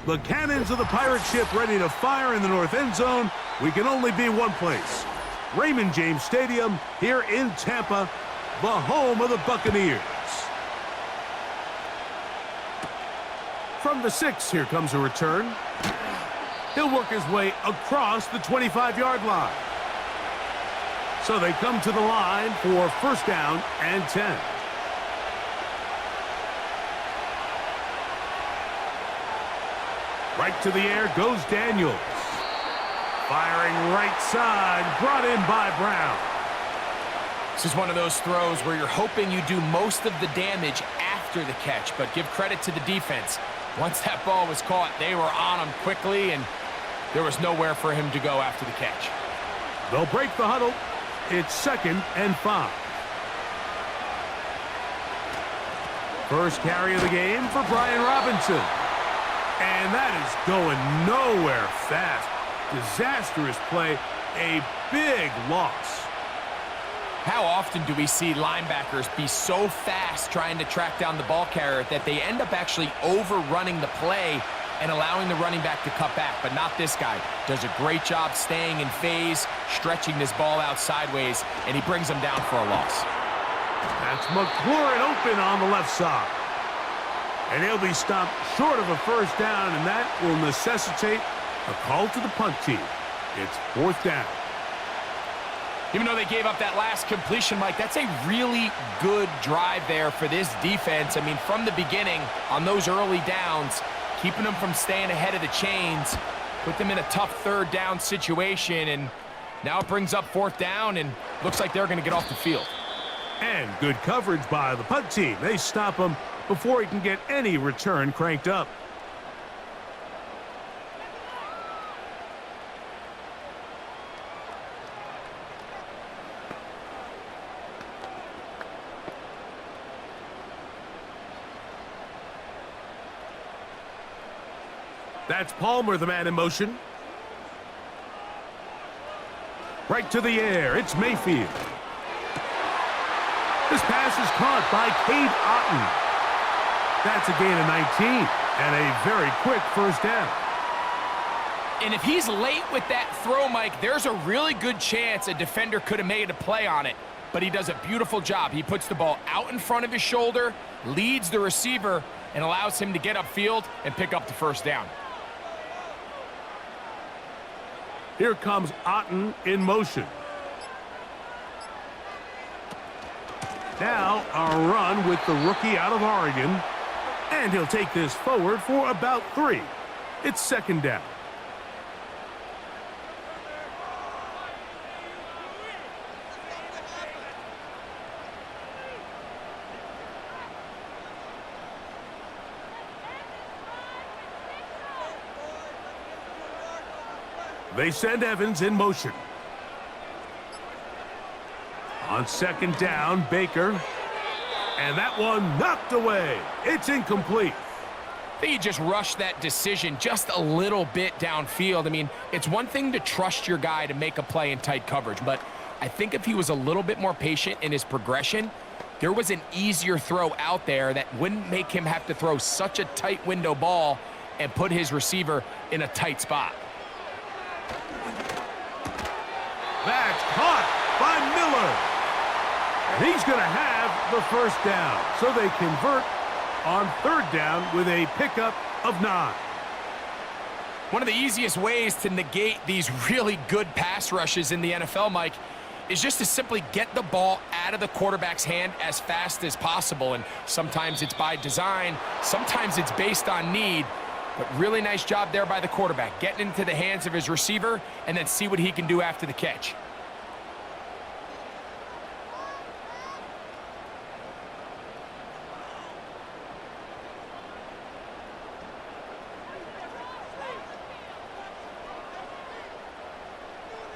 The cannons of the pirate ship ready to fire in the north end zone. We can only be one place. Raymond James Stadium here in Tampa, the home of the Buccaneers. From the 6, here comes a return. He'll work his way across the 25-yard line. So they come to the line for first down and 10. Right to the air goes Daniels. Firing right side, brought in by Brown. This is one of those throws where you're hoping you do most of the damage after the catch, but give credit to the defense. Once that ball was caught, they were on him quickly, and there was nowhere for him to go after the catch. They'll break the huddle. It's 2nd and 5. First carry of the game for Brian Robinson. And that is going nowhere fast. Disastrous play, a big loss. How often do we see linebackers be so fast trying to track down the ball carrier that they end up actually overrunning the play and allowing the running back to cut back? But not this guy. Does a great job staying in phase, stretching this ball out sideways, and he brings them down for a loss. That's McLaurin open on the left side. And he'll be stopped short of a first down, and that will necessitate a call to the punt team. It's 4th down. Even though they gave up that last completion, Mike, that's a really good drive there for this defense. I mean, from the beginning, on those early downs, keeping them from staying ahead of the chains, put them in a tough 3rd down situation, and now it brings up 4th down, and looks like they're going to get off the field. And good coverage by the punt team. They stop him before he can get any return cranked up. That's Palmer, the man in motion. Right to the air. It's Mayfield. This pass is caught by Cade Otton. That's a gain of 19 and a very quick first down. And if he's late with that throw, Mike, there's a really good chance a defender could have made a play on it. But he does a beautiful job. He puts the ball out in front of his shoulder, leads the receiver, and allows him to get upfield and pick up the first down. Here comes Otton in motion. Now a run with the rookie out of Oregon. And he'll take this forward for about 3. It's 2nd down. They send Evans in motion. On 2nd down, Baker. And that one knocked away. It's incomplete. I think he just rushed that decision just a little bit downfield. I mean, it's one thing to trust your guy to make a play in tight coverage, but I think if he was a little bit more patient in his progression, there was an easier throw out there that wouldn't make him have to throw such a tight window ball and put his receiver in a tight spot. That's caught by Miller. And he's going to have the first down. So they convert on 3rd down with a pickup of 9. One of the easiest ways to negate these really good pass rushes in the NFL, Mike, is just to simply get the ball out of the quarterback's hand as fast as possible. And sometimes it's by design, sometimes it's based on need. But really nice job there by the quarterback, getting into the hands of his receiver and then see what he can do after the catch.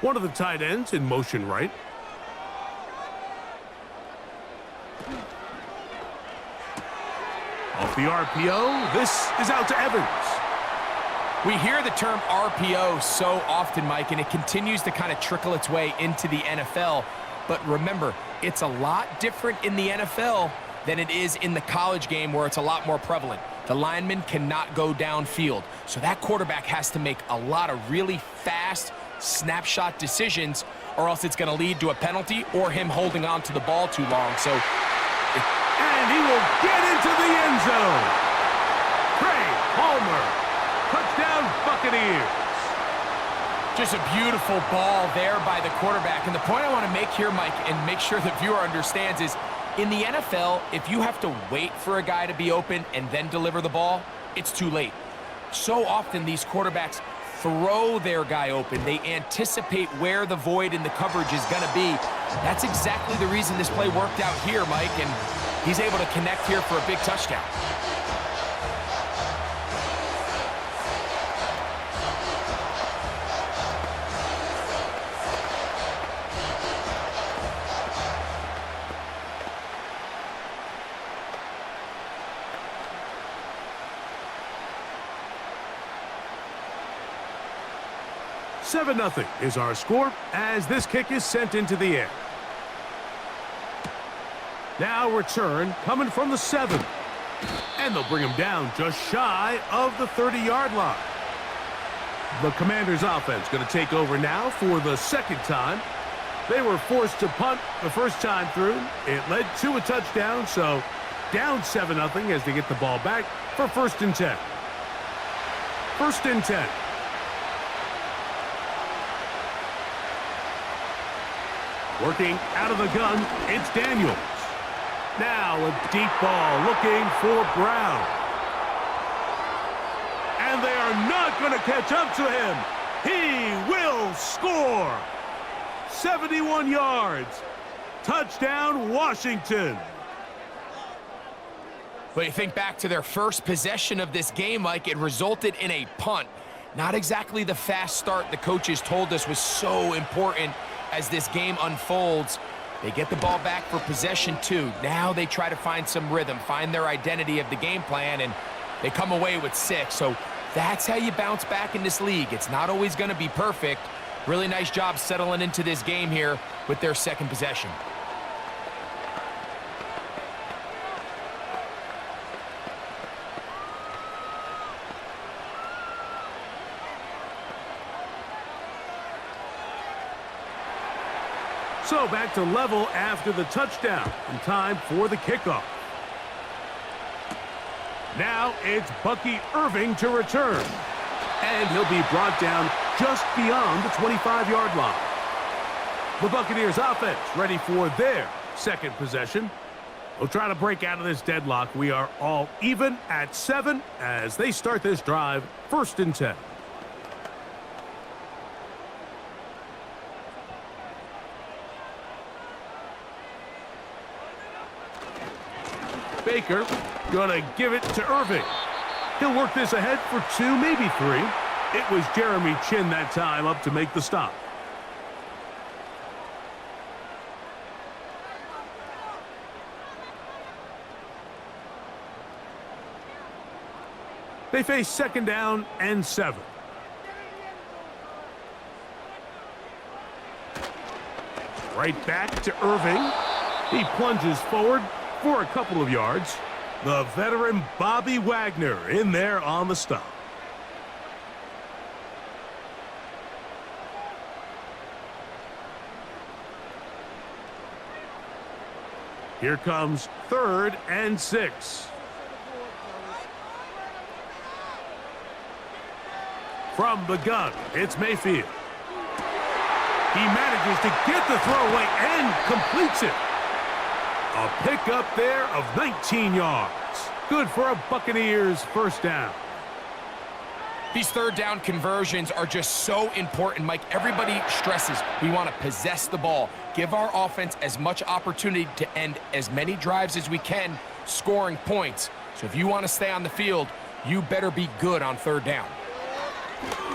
One of the tight ends in motion right. Off the RPO, this is out to Evans. We hear the term RPO so often, Mike, and it continues to kind of trickle its way into the NFL. But remember, it's a lot different in the NFL than it is in the college game where it's a lot more prevalent. The lineman cannot go downfield. So that quarterback has to make a lot of really fast snapshot decisions, or else it's going to lead to a penalty or him holding on to the ball too long. And he will get into the end zone. Craig Palmer, touchdown Buccaneers. Just a beautiful ball there by the quarterback. And the point I want to make here, Mike, and make sure the viewer understands is, in the NFL, if you have to wait for a guy to be open and then deliver the ball, it's too late. So often these quarterbacks throw their guy open. They anticipate where the void in the coverage is going to be. That's exactly the reason this play worked out here, Mike, and he's able to connect here for a big touchdown. Seven 0 is our score as this kick is sent into the air. Now return coming from the 7. And they'll bring him down just shy of the 30-yard line. The Commanders' offense going to take over now for the second time. They were forced to punt the first time through. It led to a touchdown, so down 7 0 as they get the ball back for 1st and 10. 1st and 10. Working out of the gun, it's Daniels. Now a deep ball looking for Brown. And they are not going to catch up to him. He will score. 71 yards. Touchdown, Washington. But you think back to their first possession of this game, Mike, it resulted in a punt. Not exactly the fast start the coaches told us was so important as this game unfolds. They get the ball back for possession 2. Now they try to find some rhythm, find their identity of the game plan, and they come away with 6. So that's how you bounce back in this league. It's not always going to be perfect. Really nice job settling into this game here with their second possession. So back to level after the touchdown, and time for the kickoff. Now it's Bucky Irving to return, and he'll be brought down just beyond the 25-yard line. The Buccaneers offense ready for their second possession. They'll try to break out of this deadlock. We are all even at 7 as they start this drive, 1st and 10. Baker gonna give it to Irving. He'll work this ahead for 2, maybe 3. It was Jeremy Chin that time up to make the stop. They face 2nd down and 7. Right back to Irving. He plunges forward for a couple of yards. The veteran Bobby Wagner in there on the stop. Here comes 3rd and 6. From the gun, it's Mayfield. He manages to get the throw away and completes it. A pickup there of 19 yards. Good for a Buccaneers 1st down. These 3rd down conversions are just so important, Mike. Everybody stresses we want to possess the ball, give our offense as much opportunity to end as many drives as we can, scoring points. So if you want to stay on the field, you better be good on 3rd down.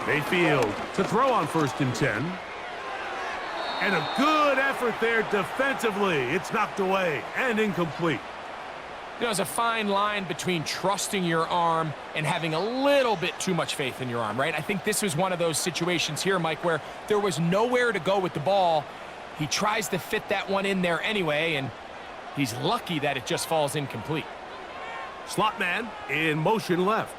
Mayfield to throw on 1st and 10. And a good effort there defensively. It's knocked away and incomplete. You know, there's a fine line between trusting your arm and having a little bit too much faith in your arm, right? I think this was one of those situations here, Mike, where there was nowhere to go with the ball. He tries to fit that one in there anyway, and he's lucky that it just falls incomplete. Slot man in motion left.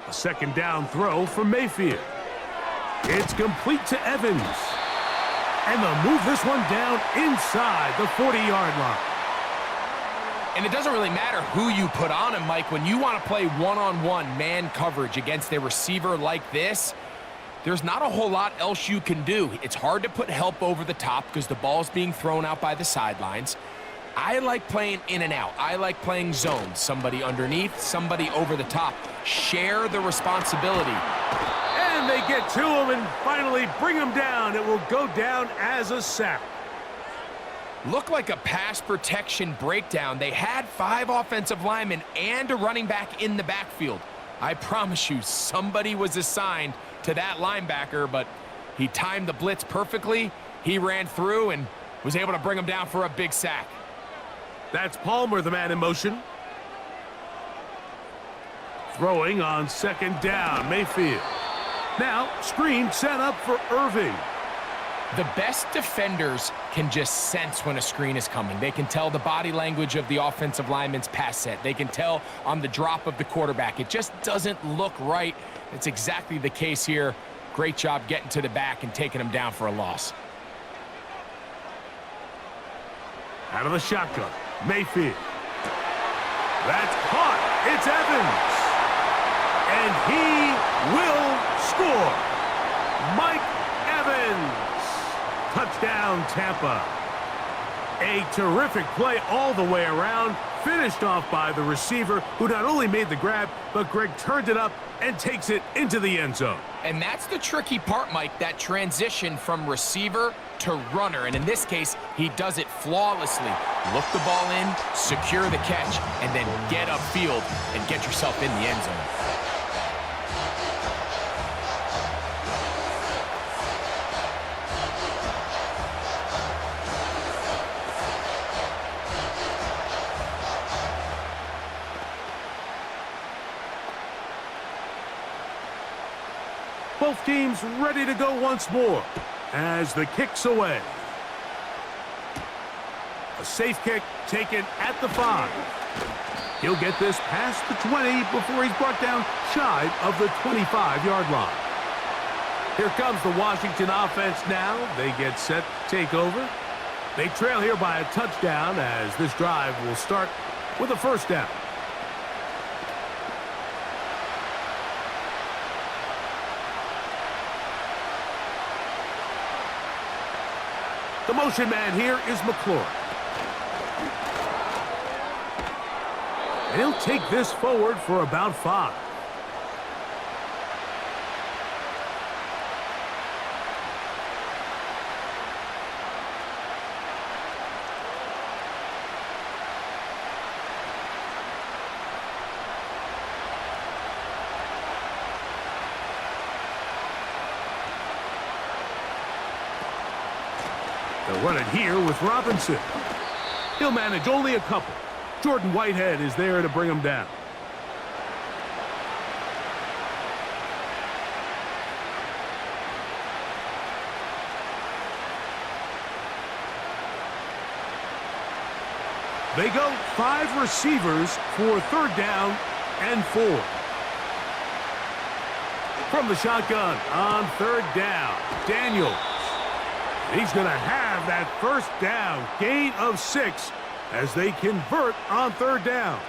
A second down throw from Mayfield. It's complete to Evans. And they'll move this one down inside the 40-yard line. And it doesn't really matter who you put on him, Mike. When you want to play one-on-one man coverage against a receiver like this, there's not a whole lot else you can do. It's hard to put help over the top because the ball's being thrown out by the sidelines. I like playing in and out. I like playing zones. Somebody underneath, somebody over the top. Share the responsibility. And they get to him and finally bring him down. It will go down as a sack. Looked like a pass protection breakdown. They had 5 offensive linemen and a running back in the backfield. I promise you, somebody was assigned to that linebacker, but he timed the blitz perfectly. He ran through and was able to bring him down for a big sack. That's Palmer, the man in motion. Throwing on second down, Mayfield. Now, screen set up for Irving. The best defenders can just sense when a screen is coming. They can tell the body language of the offensive lineman's pass set. They can tell on the drop of the quarterback. It just doesn't look right. It's exactly the case here. Great job getting to the back and taking him down for a loss. Out of the shotgun, Mayfield. That's caught. It's Evans. And he will score. Mike Evans. Touchdown, Tampa. A terrific play all the way around, finished off by the receiver, who not only made the grab, but Greg turned it up and takes it into the end zone. And that's the tricky part, Mike, that transition from receiver to runner. And in this case, he does it flawlessly. Look the ball in, secure the catch, and then get upfield and get yourself in the end zone. Both teams ready to go once more as the kick's away. A safe kick taken at the 5. He'll get this past the 20 before he's brought down shy of the 25-yard line. Here comes the Washington offense now. They get set to take over. They trail here by a touchdown as this drive will start with a first down. The motion man here is McClure. And he'll take this forward for about 5. They'll run it here with Robinson. He'll manage only a couple. Jordan Whitehead is there to bring him down. They go 5 receivers for third down and 4. From the shotgun on third down, Daniels. He's going to have that first down, gain of 6 as they convert on third down.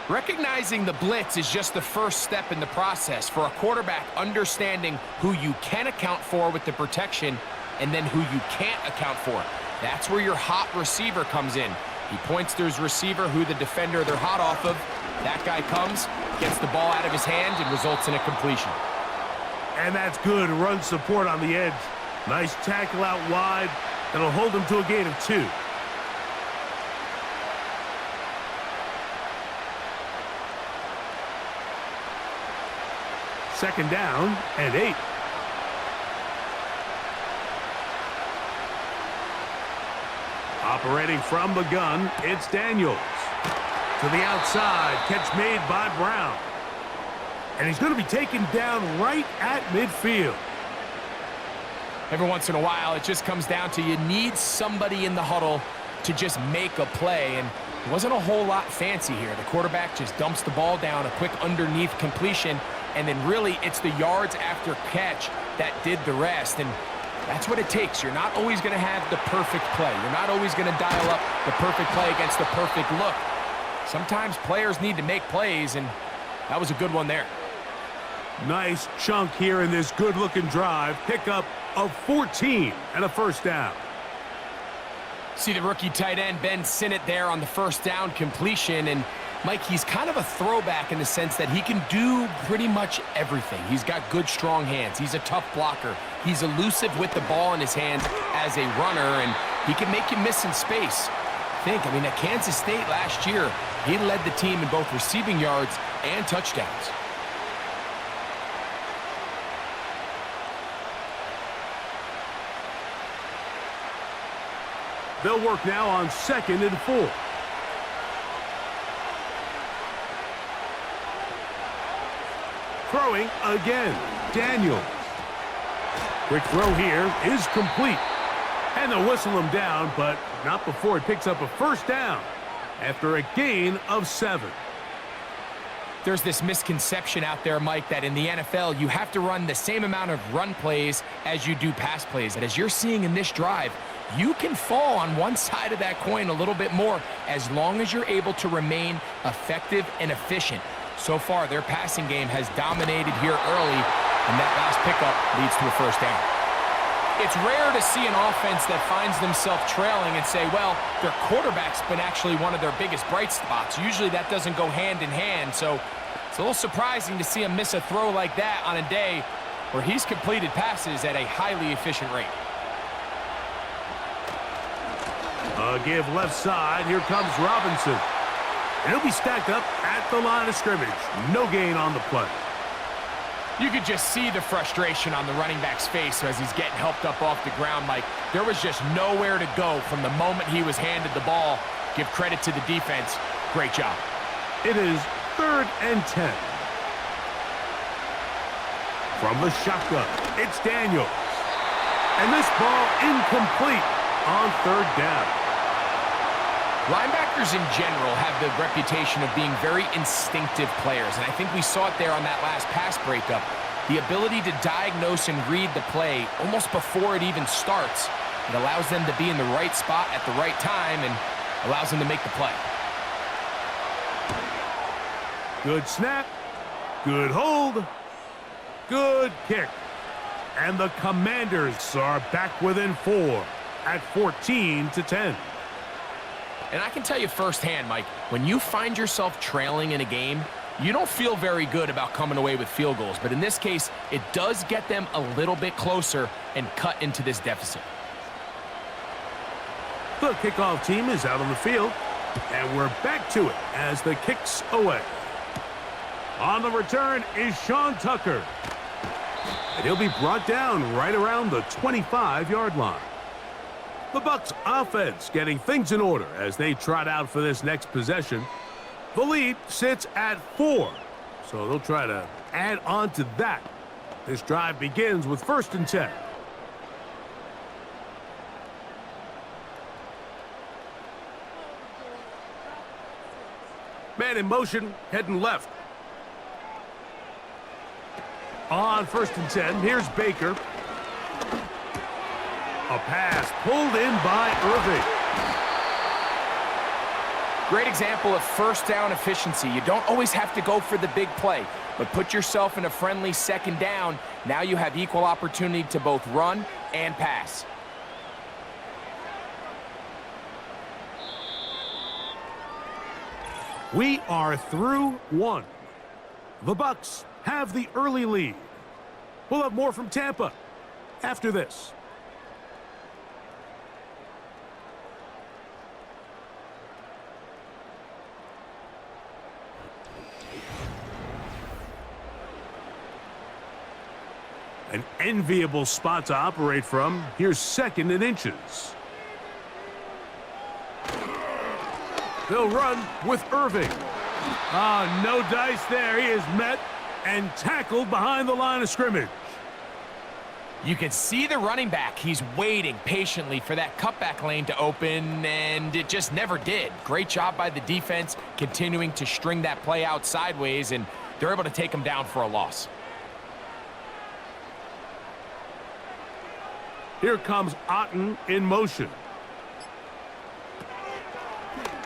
Recognizing the blitz is just the first step in the process for a quarterback, understanding who you can account for with the protection and then who you can't account for. That's where your hot receiver comes in. He points to his receiver, who the defender they're hot off of. That guy comes, gets the ball out of his hand, and results in a completion. And that's good run support on the edge. Nice tackle out wide. That'll hold him to a gain of 2. Second down and 8. Operating from the gun, it's Daniels. To the outside, catch made by Brown. And he's going to be taken down right at midfield. Every once in a while, it just comes down to you need somebody in the huddle to just make a play, and it wasn't a whole lot fancy here. The quarterback just dumps the ball down, a quick underneath completion, and then really it's the yards after catch that did the rest, and that's what it takes. You're not always going to have the perfect play. You're not always going to dial up the perfect play against the perfect look. Sometimes players need to make plays, and that was a good one there. Nice chunk here in this good-looking drive. Pickup of 14 and a first down. See the rookie tight end, Ben Sinnott, there on the first down completion. And, Mike, he's kind of a throwback in the sense that he can do pretty much everything. He's got good, strong hands. He's a tough blocker. He's elusive with the ball in his hands as a runner, and he can make you miss in space. I mean, at Kansas State last year, he led the team in both receiving yards and touchdowns. They'll work now on 2nd and 4. Throwing again, Daniels. Quick throw here is complete. And they'll whistle him down, but not before it picks up a first down after a gain of 7. There's this misconception out there, Mike, that in the NFL, you have to run the same amount of run plays as you do pass plays. And as you're seeing in this drive, you can fall on one side of that coin a little bit more as long as you're able to remain effective and efficient. So far, their passing game has dominated here early, and that last pickup leads to a first down. It's rare to see an offense that finds themselves trailing and say, well, their quarterback's been actually one of their biggest bright spots. Usually that doesn't go hand in hand, so it's a little surprising to see him miss a throw like that on a day where he's completed passes at a highly efficient rate. Give left side. Here comes Robinson. And he'll be stacked up at the line of scrimmage. No gain on the play. You could just see the frustration on the running back's face as he's getting helped up off the ground, Mike. There was just nowhere to go from the moment he was handed the ball. Give credit to the defense. Great job. It is 3rd and 10. From the shotgun, it's Daniels. And this ball incomplete on 3rd down. Linebackers in general have the reputation of being very instinctive players, and I think we saw it there on that last pass breakup. The ability to diagnose and read the play almost before it even starts. It allows them to be in the right spot at the right time and allows them to make the play. Good snap, good hold, good kick. And the Commanders are back within 4 at 14-10. And I can tell you firsthand, Mike, when you find yourself trailing in a game, you don't feel very good about coming away with field goals. But in this case, it does get them a little bit closer and cut into this deficit. The kickoff team is out on the field, and we're back to it as the kick's away. On the return is Sean Tucker. And he'll be brought down right around the 25-yard line. The Bucs offense getting things in order as they trot out for this next possession. The lead sits at 4, so they'll try to add on to that. This drive begins with 1st and 10. Man in motion, heading left. On 1st and 10, here's Baker. A pass pulled in by Irving. Great example of first down efficiency. You don't always have to go for the big play, but put yourself in a friendly 2nd down. Now you have equal opportunity to both run and pass. We are through 1. The Bucs have the early lead. We'll have more from Tampa after this. An enviable spot to operate from. Here's 2nd and inches. They'll run with Irving. No dice there. He is met and tackled behind the line of scrimmage. You can see the running back. He's waiting patiently for that cutback lane to open, and it just never did. Great job by the defense, continuing to string that play out sideways, and they're able to take him down for a loss. Here comes Otten in motion.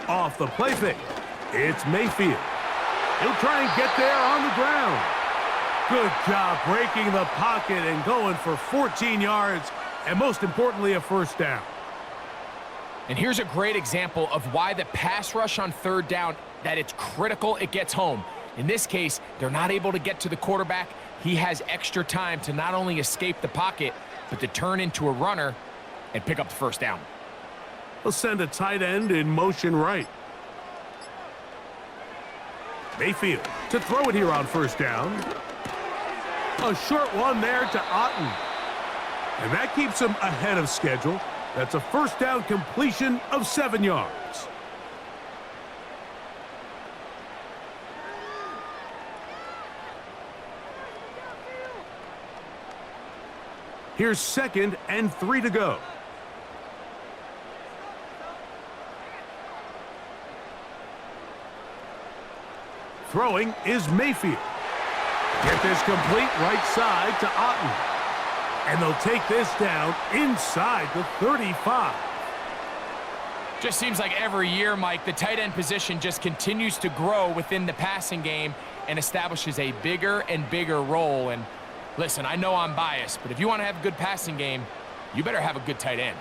Off the play fake, it's Mayfield. He'll try and get there on the ground. Good job breaking the pocket and going for 14 yards, and most importantly, a first down. And here's a great example of why the pass rush on third down, that it's critical it gets home. In this case, they're not able to get to the quarterback. He has extra time to not only escape the pocket, but to turn into a runner and pick up the first down. He'll send a tight end in motion right. Mayfield to throw it here on first down. A short one there to Otten. And that keeps him ahead of schedule. That's a first down completion of 7 yards. Here's 2nd and 3 to go. Throwing is Mayfield. Get this complete right side to Otten. And they'll take this down inside the 35. Just seems like every year, Mike, the tight end position just continues to grow within the passing game and establishes a bigger and bigger role. And listen, I know I'm biased, but if you want to have a good passing game, you better have a good tight end.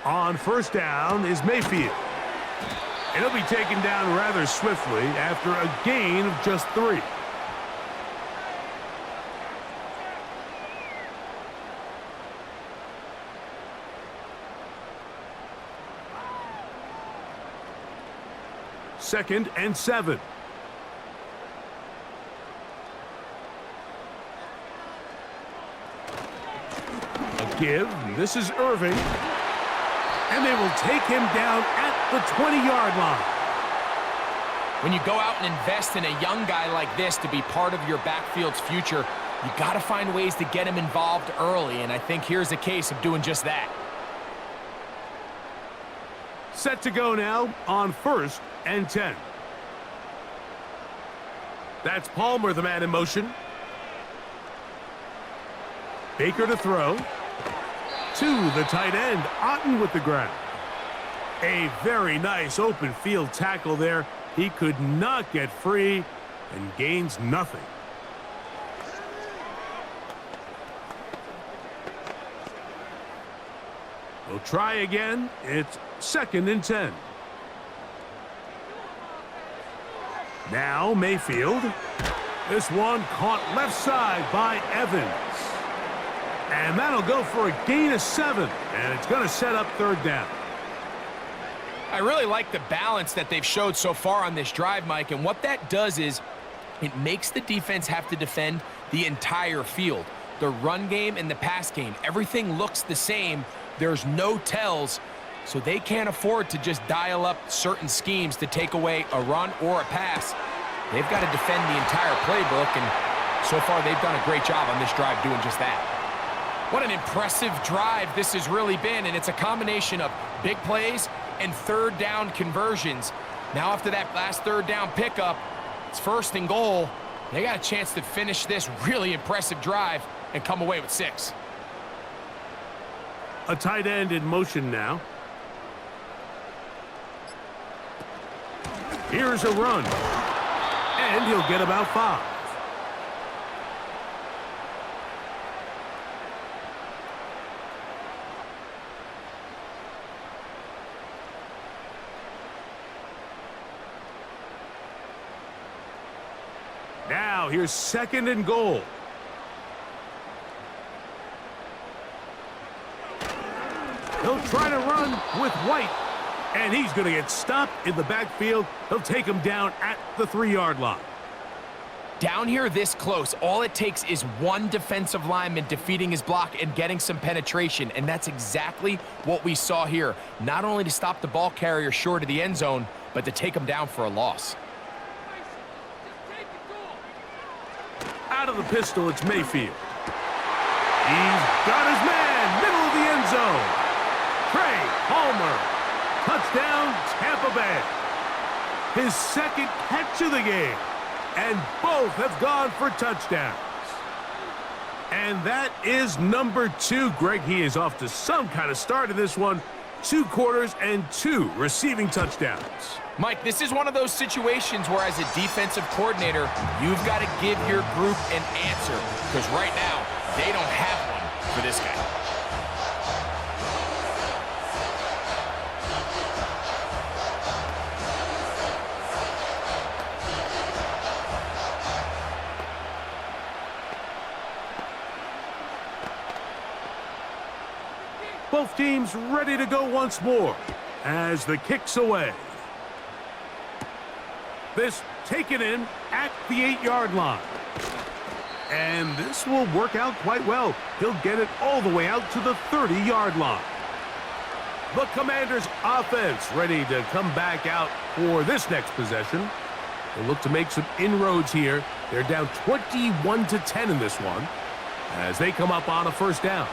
On first down is Mayfield. And he'll be taken down rather swiftly after a gain of just 3. Second and 7. A give. This is Irving. And they will take him down at the 20-yard line. When you go out and invest in a young guy like this to be part of your backfield's future, you got to find ways to get him involved early, and I think here's a case of doing just that. Set to go now on 1st and 10. That's Palmer, the man in motion. Baker to throw. To the tight end, Otten with the ground. A very nice open field tackle there. He could not get free and gains nothing. We'll try again. It's 2nd and 10. Now Mayfield. This one caught left side by Evans. And that'll go for a gain of 7. And it's going to set up 3rd down. I really like the balance that they've showed so far on this drive, Mike. And what that does is it makes the defense have to defend the entire field. The run game and the pass game, everything looks the same. There's no tells, so they can't afford to just dial up certain schemes to take away a run or a pass. They've got to defend the entire playbook, and so far they've done a great job on this drive doing just that. What an impressive drive this has really been, and it's a combination of big plays and 3rd down conversions. Now after that last 3rd down pickup, it's 1st and goal. They got a chance to finish this really impressive drive and come away with 6. A tight end in motion now. Here's a run. And he'll get about 5. Now here's 2nd and goal. He'll try to run with White, and he's going to get stopped in the backfield. He'll take him down at the 3-yard line. Down here this close, all it takes is one defensive lineman defeating his block and getting some penetration, and that's exactly what we saw here. Not only to stop the ball carrier short of the end zone, but to take him down for a loss. Out of the pistol, it's Mayfield. He's got his man, middle of the end zone. Trey Palmer, touchdown, Tampa Bay. His second catch of the game, and both have gone for touchdowns. And that is number 2. Greg, he is off to some kind of start in this one. 2 quarters and 2 receiving touchdowns. Mike, this is one of those situations where as a defensive coordinator, you've got to give your group an answer, because right now, they don't have one for this guy. Both teams ready to go once more as the kick's away. This taken in at the 8-yard line. And this will work out quite well. He'll get it all the way out to the 30-yard line. The Commanders' offense ready to come back out for this next possession. They look to make some inroads here. They're down 21-10 in this one as they come up on a first down.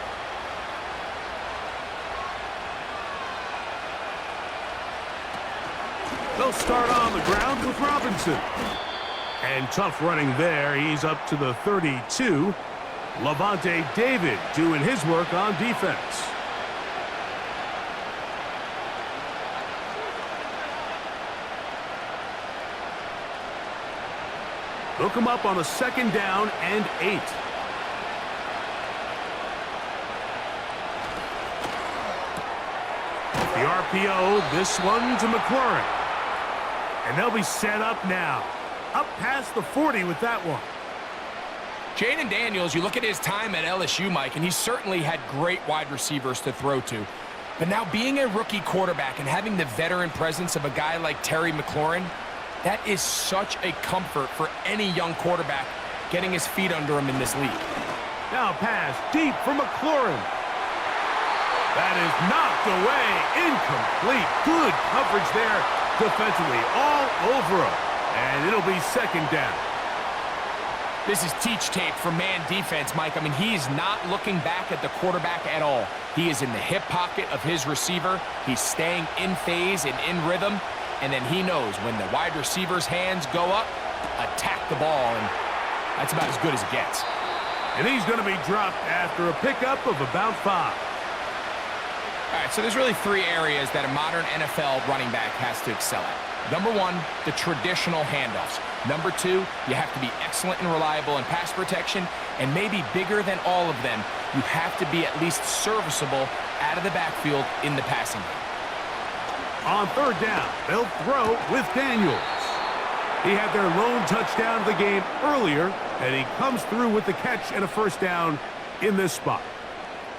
They'll start on the ground with Robinson. And tough running there. He's up to the 32. Levante David doing his work on defense. They'll come up on a second down and 8. The RPO, this one to McLaurin. And they'll be set up now. Up past the 40 with that one. Jaden Daniels, you look at his time at LSU, Mike, and he certainly had great wide receivers to throw to. But now being a rookie quarterback and having the veteran presence of a guy like Terry McLaurin, that is such a comfort for any young quarterback getting his feet under him in this league. Now pass deep for McLaurin. That is knocked away. Incomplete. Good coverage there defensively. All over him. And it'll be second down. This is teach tape for man defense, Mike. I mean, he is not looking back at the quarterback at all. He is in the hip pocket of his receiver. He's staying in phase and in rhythm. And then he knows when the wide receiver's hands go up, attack the ball. And that's about as good as it gets. And he's going to be dropped after a pickup of about 5. All right, so there's really 3 areas that a modern NFL running back has to excel at. Number 1, the traditional handoffs. Number 2, you have to be excellent and reliable in pass protection. And maybe bigger than all of them, you have to be at least serviceable out of the backfield in the passing game. On third down, they'll throw with Daniels. He had their lone touchdown of the game earlier, and he comes through with the catch and a first down in this spot.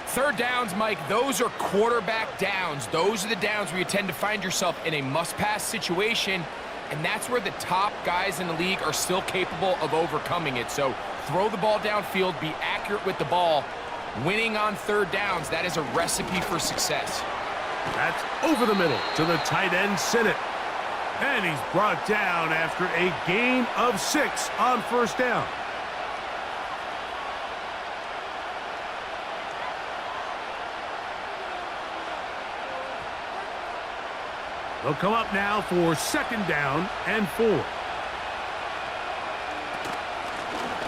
Third downs, Mike, those are quarterback downs. Those are the downs where you tend to find yourself in a must-pass situation, and that's where the top guys in the league are still capable of overcoming it. So throw the ball downfield, be accurate with the ball. Winning on third downs, that is a recipe for success. That's over the middle to the tight end, Sinnott. And he's brought down after a gain of 6 on first down. They'll come up now for second down and 4.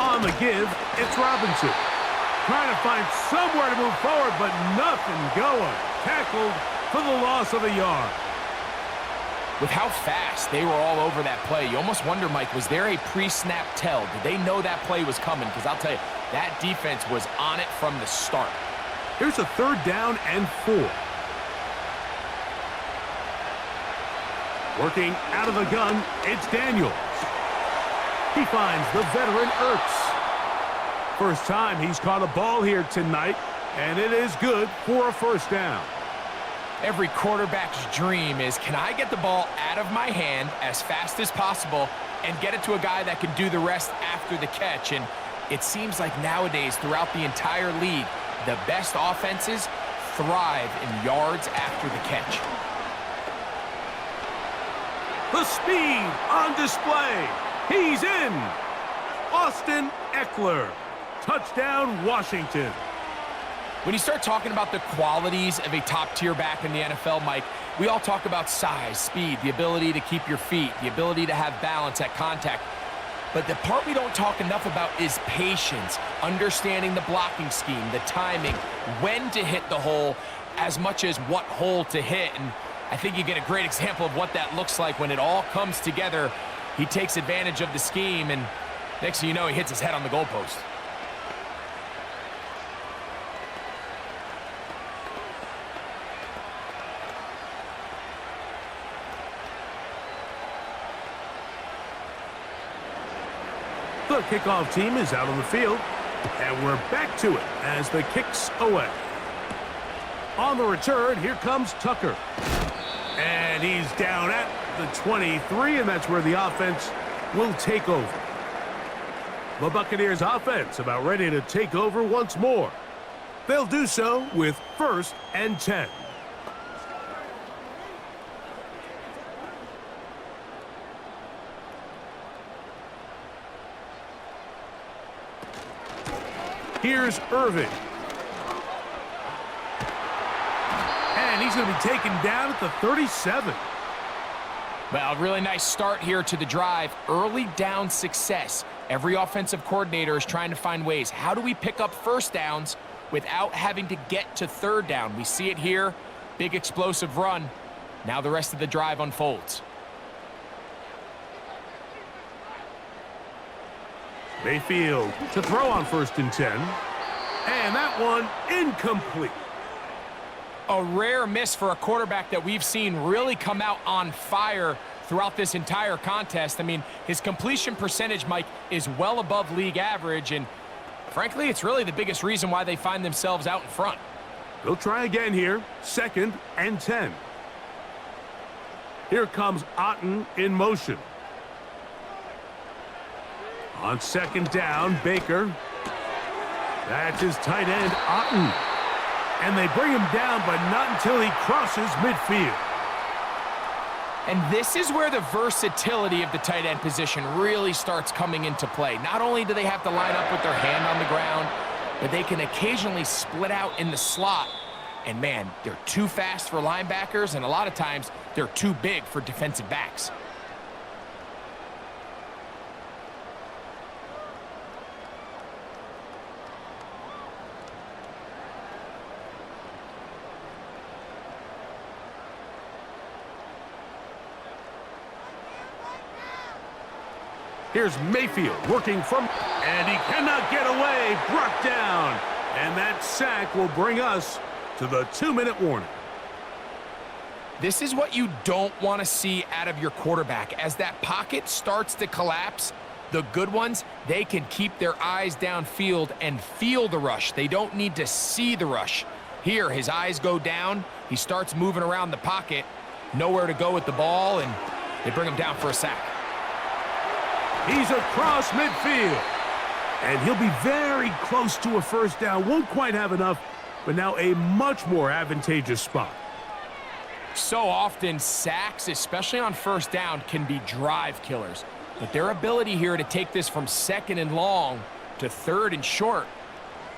On the give, it's Robinson. Trying to find somewhere to move forward, but nothing going. Tackled for the loss of a yard. With how fast they were all over that play, you almost wonder, Mike, was there a pre-snap tell? Did they know that play was coming? Because I'll tell you, that defense was on it from the start. Here's a third down and 4. Working out of the gun, it's Daniels. He finds the veteran Ertz. First time he's caught a ball here tonight, and it is good for a first down. Every quarterback's dream is, can I get the ball out of my hand as fast as possible and get it to a guy that can do the rest after the catch? And it seems like nowadays, throughout the entire league, the best offenses thrive in yards after the catch. The speed on display. He's in. Austin Eckler. Touchdown, Washington. When you start talking about the qualities of a top-tier back in the NFL, Mike, we all talk about size, speed, the ability to keep your feet, the ability to have balance at contact. But the part we don't talk enough about is patience, understanding the blocking scheme, the timing, when to hit the hole, as much as what hole to hit. And I think you get a great example of what that looks like when it all comes together. He takes advantage of the scheme, and next thing you know, he hits his head on the goalpost. The kickoff team is out on the field, and we're back to it as the kick's away. On the return, here comes Tucker. And he's down at the 23, and that's where the offense will take over. The Buccaneers offense about ready to take over once more. They'll do so with 1st and 10. Here's Irving. And he's going to be taken down at the 37. Well, really nice start here to the drive. Early down success. Every offensive coordinator is trying to find ways. How do we pick up first downs without having to get to third down? We see it here. Big explosive run. Now the rest of the drive unfolds. Mayfield to throw on 1st and 10. And that one incomplete. A rare miss for a quarterback that we've seen really come out on fire throughout this entire contest. I mean, his completion percentage, Mike, is well above league average, and frankly, it's really the biggest reason why they find themselves out in front. They'll try again here, 2nd and 10. Here comes Otten in motion. On 2nd down, Baker. That's his tight end, Otten. And they bring him down, but not until he crosses midfield. And this is where the versatility of the tight end position really starts coming into play. Not only do they have to line up with their hand on the ground, but they can occasionally split out in the slot. And man, they're too fast for linebackers, and a lot of times they're too big for defensive backs. Here's Mayfield working from, and he cannot get away, brought down. And that sack will bring us to the 2-minute warning. This is what you don't want to see out of your quarterback. As that pocket starts to collapse, the good ones, they can keep their eyes downfield and feel the rush. They don't need to see the rush. Here, his eyes go down. He starts moving around the pocket. Nowhere to go with the ball, and they bring him down for a sack. He's across midfield. And he'll be very close to a first down. Won't quite have enough, but now a much more advantageous spot. So often, sacks, especially on first down, can be drive killers. But their ability here to take this from 2nd and long to 3rd and short,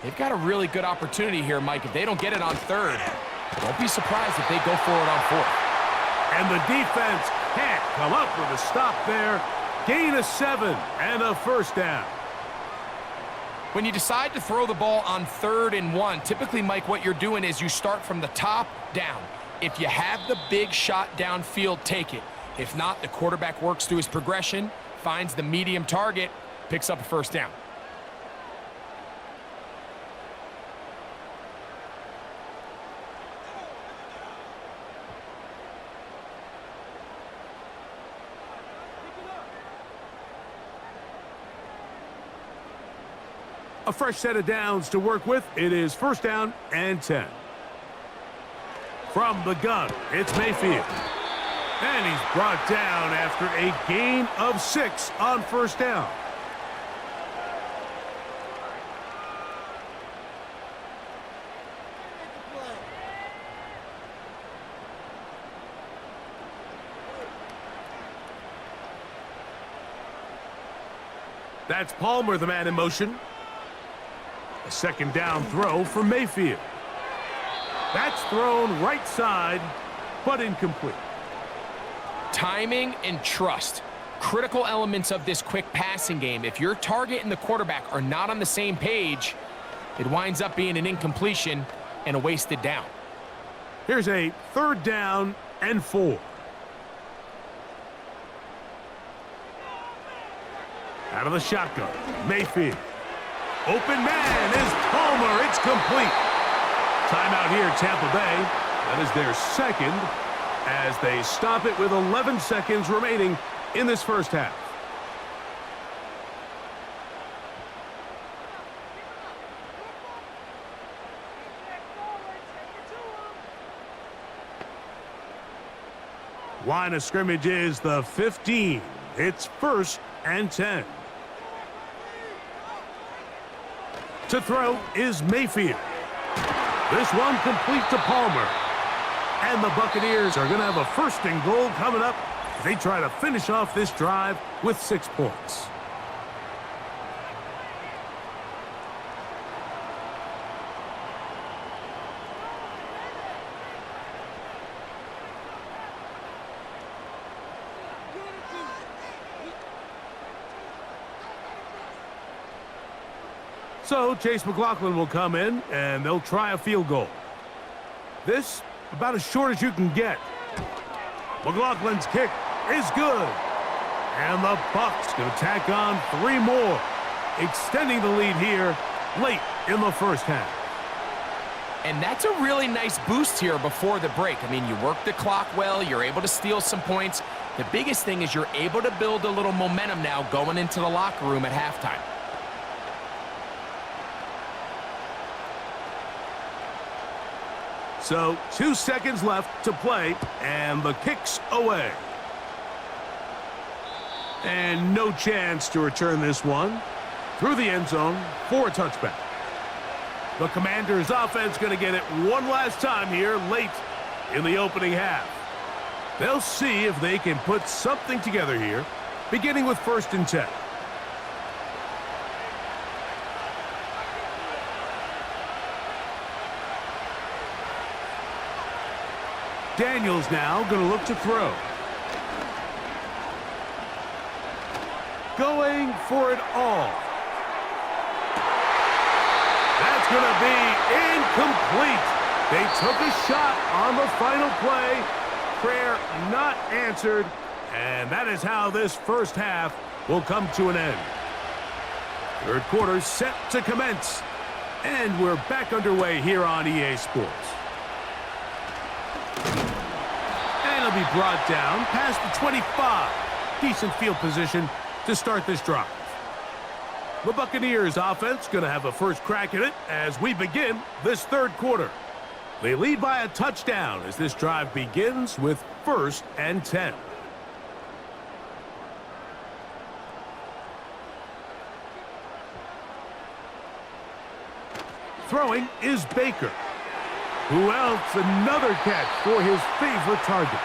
they've got a really good opportunity here, Mike. If they don't get it on 3rd, don't be surprised if they go for it on 4th. And the defense can't come up with a stop there. Gain of 7 and a first down. When you decide to throw the ball on 3rd and 1, typically, Mike, what you're doing is you start from the top down. If you have the big shot downfield, take it. If not, the quarterback works through his progression, finds the medium target, picks up a first down. A fresh set of downs to work with. It is 1st down and 10. From the gun, it's Mayfield. And he's brought down after a gain of 6 on 1st down. That's Palmer, the man in motion. A second down throw for Mayfield. That's thrown right side, but incomplete. Timing and trust, critical elements of this quick passing game. If your target and the quarterback are not on the same page, it winds up being an incompletion and a wasted down. Here's a 3rd down and 4. Out of the shotgun, Mayfield. Open man is Palmer. It's complete. Timeout here, Tampa Bay. That is their second as they stop it with 11 seconds remaining in this first half. Line of scrimmage is the 15. It's 1st and 10. To throw is Mayfield. This one complete to Palmer. And the Buccaneers are going to have a 1st and goal coming up as they try to finish off this drive with 6 points. So Chase McLaughlin will come in, and they'll try a field goal. This, about as short as you can get. McLaughlin's kick is good. And the Bucs going to tack on 3 more, extending the lead here late in the first half. And that's a really nice boost here before the break. I mean, you work the clock well, you're able to steal some points. The biggest thing is you're able to build a little momentum now going into the locker room at halftime. So 2 seconds left to play, and the kick's away. And no chance to return this one through the end zone for a touchback. The Commanders' offense going to get it one last time here late in the opening half. They'll see if they can put something together here, beginning with 1st and 10. Daniels now going to look to throw. Going for it all. That's going to be incomplete. They took a shot on the final play. Prayer not answered. And that is how this first half will come to an end. 3rd quarter set to commence. And we're back underway here on EA Sports. And it'll be brought down past the 25. Decent field position to start this drive. The Buccaneers offense going to have a first crack at it as we begin this 3rd quarter. They lead by a touchdown as this drive begins with 1st and 10. Throwing is Baker. Who else? Another catch for his favorite target.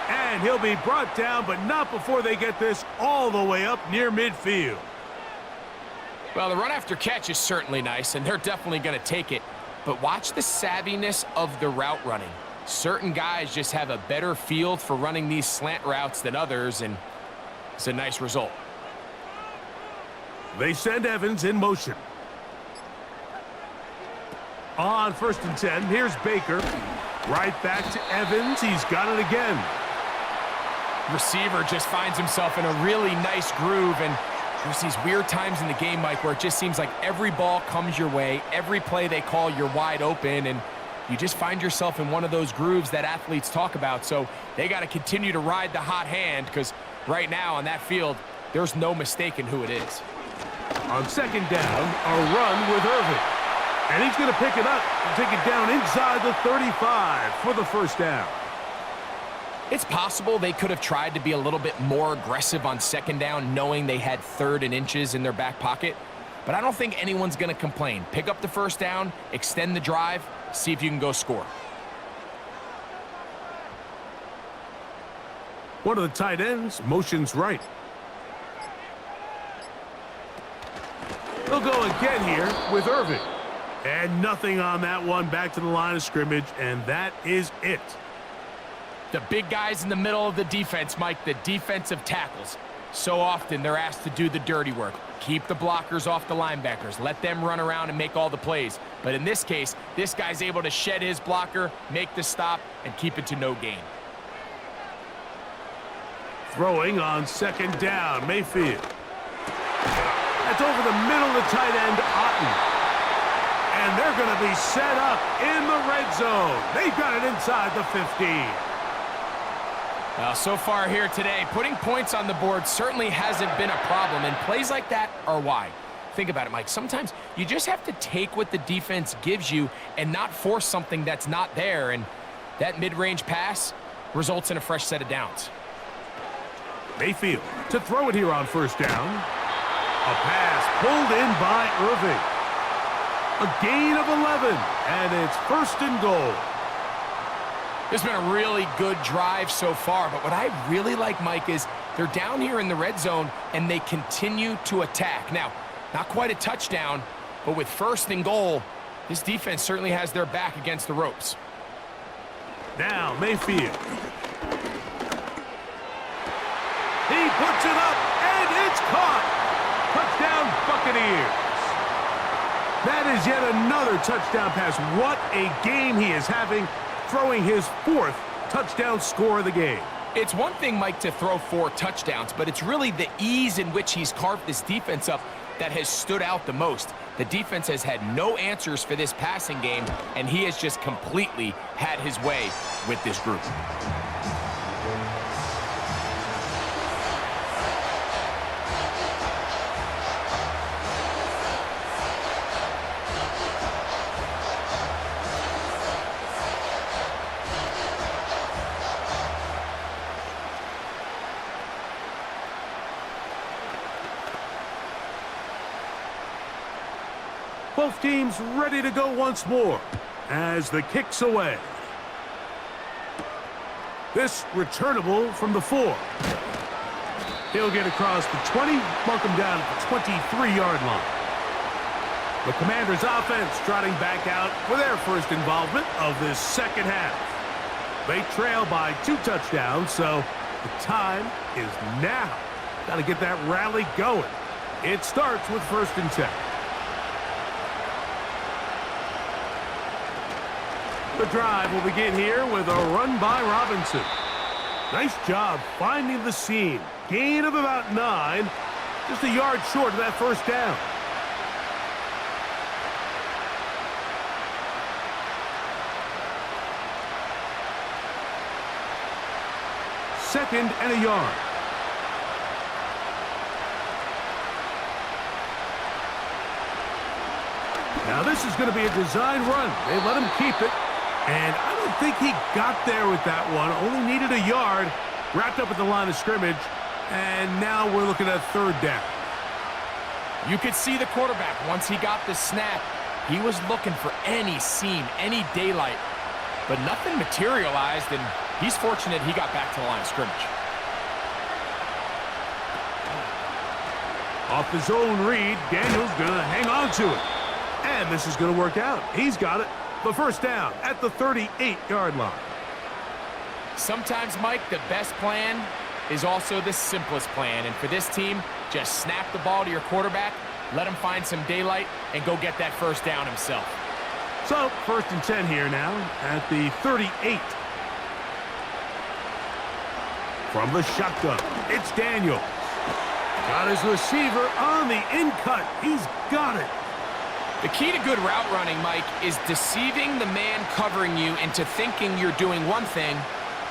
And he'll be brought down, but not before they get this all the way up near midfield. Well, the run after catch is certainly nice, and they're definitely going to take it. But watch the savviness of the route running. Certain guys just have a better feel for running these slant routes than others, and it's a nice result. They send Evans in motion. On 1st and 10, here's Baker. Right back to Evans. He's got it again. Receiver just finds himself in a really nice groove, and there's these weird times in the game, Mike, where it just seems like every ball comes your way, every play they call, you're wide open, and you just find yourself in one of those grooves that athletes talk about. So they got to continue to ride the hot hand, because right now on that field, there's no mistaking who it is. On 2nd down, a run with Irvin. And he's going to pick it up and take it down inside the 35 for the 1st down. It's possible they could have tried to be a little bit more aggressive on 2nd down, knowing they had 3rd and inches in their back pocket. But I don't think anyone's going to complain. Pick up the 1st down, extend the drive, see if you can go score. One of the tight ends motions right. He'll go again here with Irving. And nothing on that one, back to the line of scrimmage, and that is it. The big guys in the middle of the defense, Mike, the defensive tackles. So often they're asked to do the dirty work. Keep the blockers off the linebackers. Let them run around and make all the plays. But in this case, this guy's able to shed his blocker, make the stop, and keep it to no gain. Throwing on second down, Mayfield. That's over the middle of the tight end, Otten. And they're going to be set up in the red zone. They've got it inside the 15. So far here today, putting points on the board certainly hasn't been a problem, and plays like that are why. Think about it, Mike. Sometimes you just have to take what the defense gives you and not force something that's not there, and that mid-range pass results in a fresh set of downs. Mayfield to throw it here on first down. A pass pulled in by Irving. A gain of 11, and it's first and goal. This has been a really good drive so far, but what I really like, Mike, is they're down here in the red zone, and they continue to attack. Now, not quite a touchdown, but with first and goal, this defense certainly has their back against the ropes. Now, Mayfield. He puts it up, and it's caught. Touchdown, Buccaneers. That is yet another touchdown pass. What a game he is having, throwing his 4th touchdown score of the game. It's one thing, Mike, to throw 4 touchdowns, but it's really the ease in which he's carved this defense up that has stood out the most. The defense has had no answers for this passing game, and he has just completely had his way with this group. Both teams ready to go once more as the kick's away. This returnable from the 4. He'll get across the 20, mark him down at the 23-yard line. The Commanders' offense trotting back out for their first involvement of this second half. They trail by 2 touchdowns, so the time is now. Got to get that rally going. It starts with 1st and 10. The drive will begin here with a run by Robinson. Nice job finding the seam. Gain of about 9. Just a yard short of that first down. Second and a yard. Now this is going to be a design run. They let him keep it. And I don't think he got there with that one. Only needed a yard. Wrapped up at the line of scrimmage. And now we're looking at 3rd down. You could see the quarterback, once he got the snap, he was looking for any seam, any daylight. But nothing materialized, and he's fortunate he got back to the line of scrimmage. Off his own read, Daniel's going to hang on to it. And this is going to work out. He's got it. The first down at the 38-yard line. Sometimes, Mike, the best plan is also the simplest plan. And for this team, just snap the ball to your quarterback, let him find some daylight, and go get that first down himself. So, 1st and 10 here now at the 38. From the shotgun, it's Daniels. Got his receiver on the in-cut. He's got it. The key to good route running, Mike, is deceiving the man covering you into thinking you're doing one thing,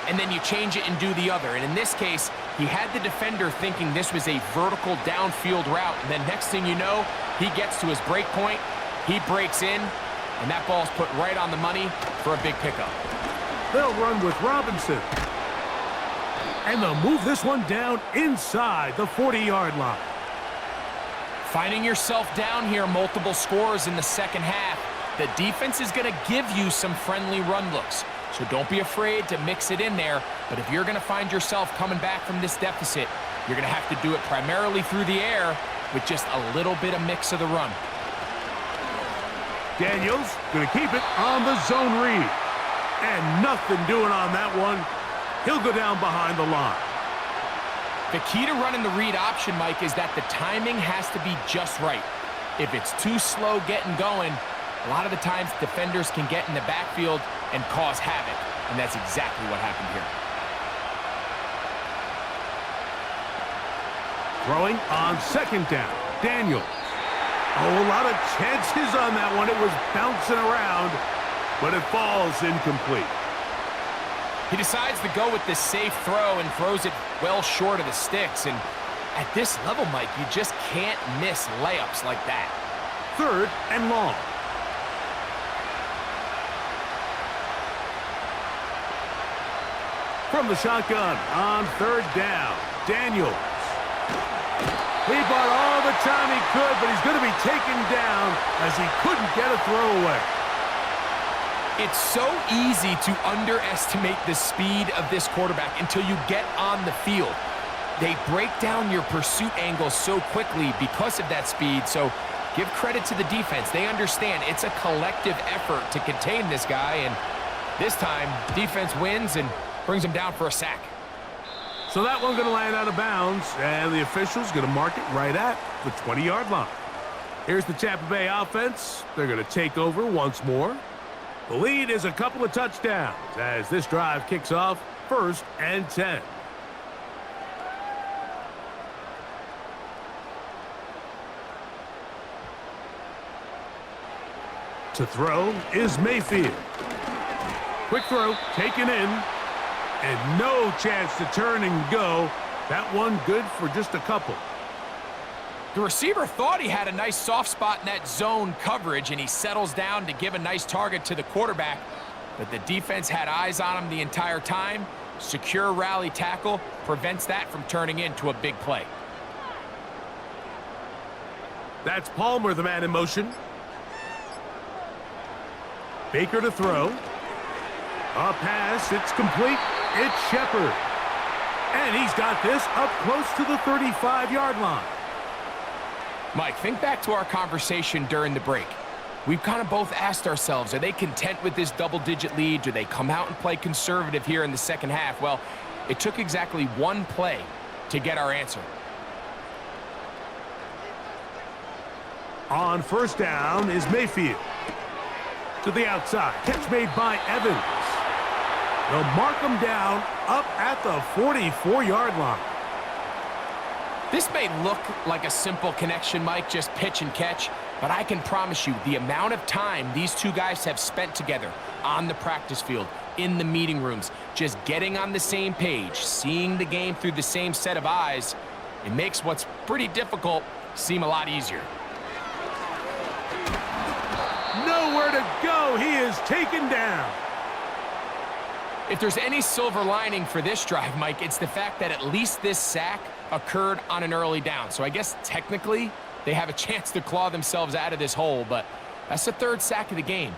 and then you change it and do the other. And in this case, he had the defender thinking this was a vertical downfield route, and then next thing you know, he gets to his break point, he breaks in, and that ball's put right on the money for a big pickup. They'll run with Robinson. And they'll move this one down inside the 40-yard line. Finding yourself down here multiple scores in the second half, the defense is going to give you some friendly run looks. So don't be afraid to mix it in there. But if you're going to find yourself coming back from this deficit, you're going to have to do it primarily through the air with just a little bit of mix of the run. Daniels going to keep it on the zone read. And nothing doing on that one. He'll go down behind the line. The key to running the read option, Mike, is that the timing has to be just right. If it's too slow getting going, a lot of the times defenders can get in the backfield and cause havoc, and that's exactly what happened here. Throwing on second down, Daniels. Oh, a lot of chances on that one. It was bouncing around, but it falls incomplete. He decides to go with this safe throw and throws it well short of the sticks. And at this level, Mike, you just can't miss layups like that. Third and long. From the shotgun on third down, Daniels. He bought all the time he could, but he's going to be taken down as he couldn't get a throwaway. It's so easy to underestimate the speed of this quarterback until you get on the field. They break down your pursuit angles so quickly because of that speed, so give credit to the defense. They understand it's a collective effort to contain this guy, and this time, defense wins and brings him down for a sack. So that one's going to land out of bounds, and the official's going to mark it right at the 20-yard line. Here's the Tampa Bay offense. They're going to take over once more. The lead is a couple of touchdowns as this drive kicks off 1st and 10. To throw is Mayfield. Quick throw, taken in, and no chance to turn and go. That one good for just a couple. The receiver thought he had a nice soft spot in that zone coverage, and he settles down to give a nice target to the quarterback. But the defense had eyes on him the entire time. Secure rally tackle prevents that from turning into a big play. That's Palmer, the man in motion. Baker to throw. A pass, it's complete. It's Shepard. And he's got this up close to the 35-yard line. Mike, think back to our conversation during the break. We've kind of both asked ourselves, are they content with this double-digit lead? Do they come out and play conservative here in the second half? Well, it took exactly one play to get our answer. On first down is Mayfield. To the outside. Catch made by Evans. They'll mark him down up at the 44-yard line. This may look like a simple connection, Mike, just pitch and catch, but I can promise you the amount of time these two guys have spent together on the practice field, in the meeting rooms, just getting on the same page, seeing the game through the same set of eyes, it makes what's pretty difficult seem a lot easier. Nowhere to go. He is taken down. If there's any silver lining for this drive, Mike, it's the fact that at least this sack occurred on an early down. So I guess technically they have a chance to claw themselves out of this hole, but that's the third sack of the game.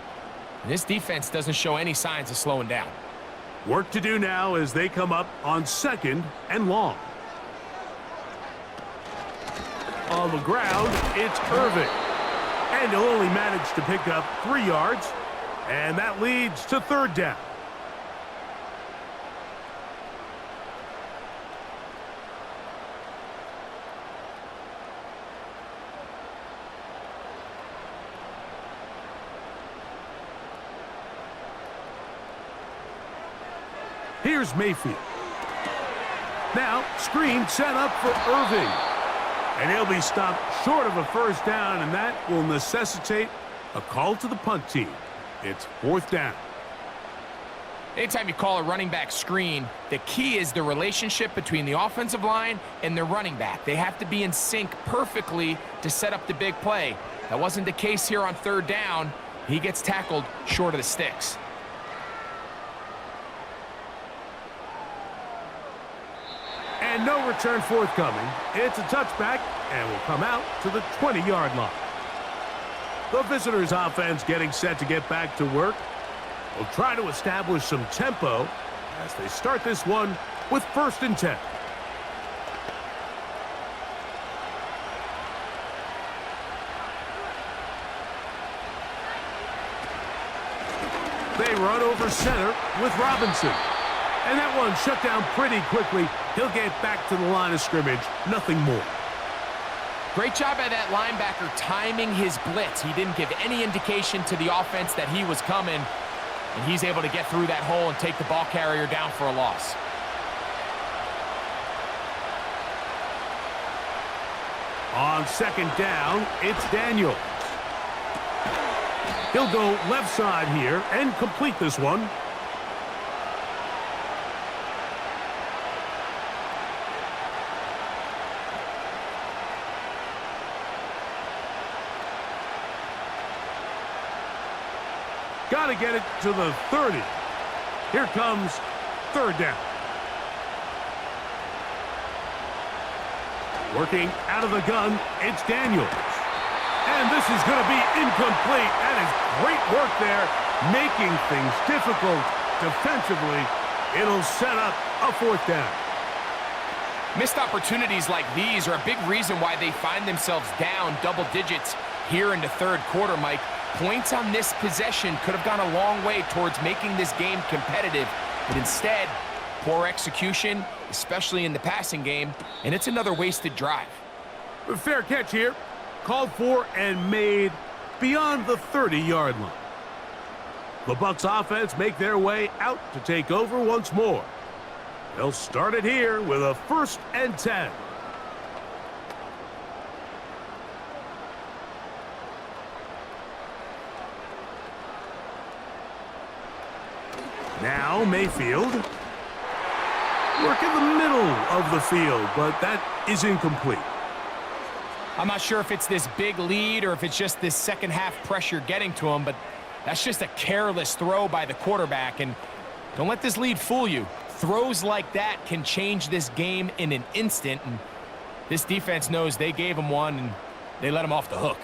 And this defense doesn't show any signs of slowing down. Work to do now as they come up on second and long. On the ground, it's Irving. And he'll only manage to pick up 3 yards, and that leads to third down. Here's Mayfield. Now, screen set up for Irving. And he'll be stopped short of a first down, and that will necessitate a call to the punt team. It's 4th down. Anytime you call a running back screen, the key is the relationship between the offensive line and the running back. They have to be in sync perfectly to set up the big play. That wasn't the case here on third down. He gets tackled short of the sticks. And no return forthcoming. It's a touchback and will come out to the 20-yard line. The visitors' offense getting set to get back to work. Will try to establish some tempo as they start this one with 1st and 10. They run over center with Robinson. And that one shut down pretty quickly. He'll get back to the line of scrimmage. Nothing more. Great job by that linebacker timing his blitz. He didn't give any indication to the offense that he was coming. And he's able to get through that hole and take the ball carrier down for a loss. On second down, it's Daniel. He'll go left side here and complete this one. Got to get it to the 30. Here comes third down. Working out of the gun, it's Daniels. And this is going to be incomplete. That is great work there, making things difficult defensively. It'll set up a fourth down. Missed opportunities like these are a big reason why they find themselves down double digits here in the third quarter, Mike. Points on this possession could have gone a long way towards making this game competitive, but instead, poor execution, especially in the passing game, and it's another wasted drive. Fair catch here. Called for and made beyond the 30-yard line. The Bucs offense make their way out to take over once more. They'll start it here with a 1st and 10. Now Mayfield. Work in the middle of the field, but that is incomplete. I'm not sure if it's this big lead or if it's just this second half pressure getting to him, but that's just a careless throw by the quarterback. And don't let this lead fool you. Throws like that can change this game in an instant, and this defense knows they gave him one and they let him off the hook.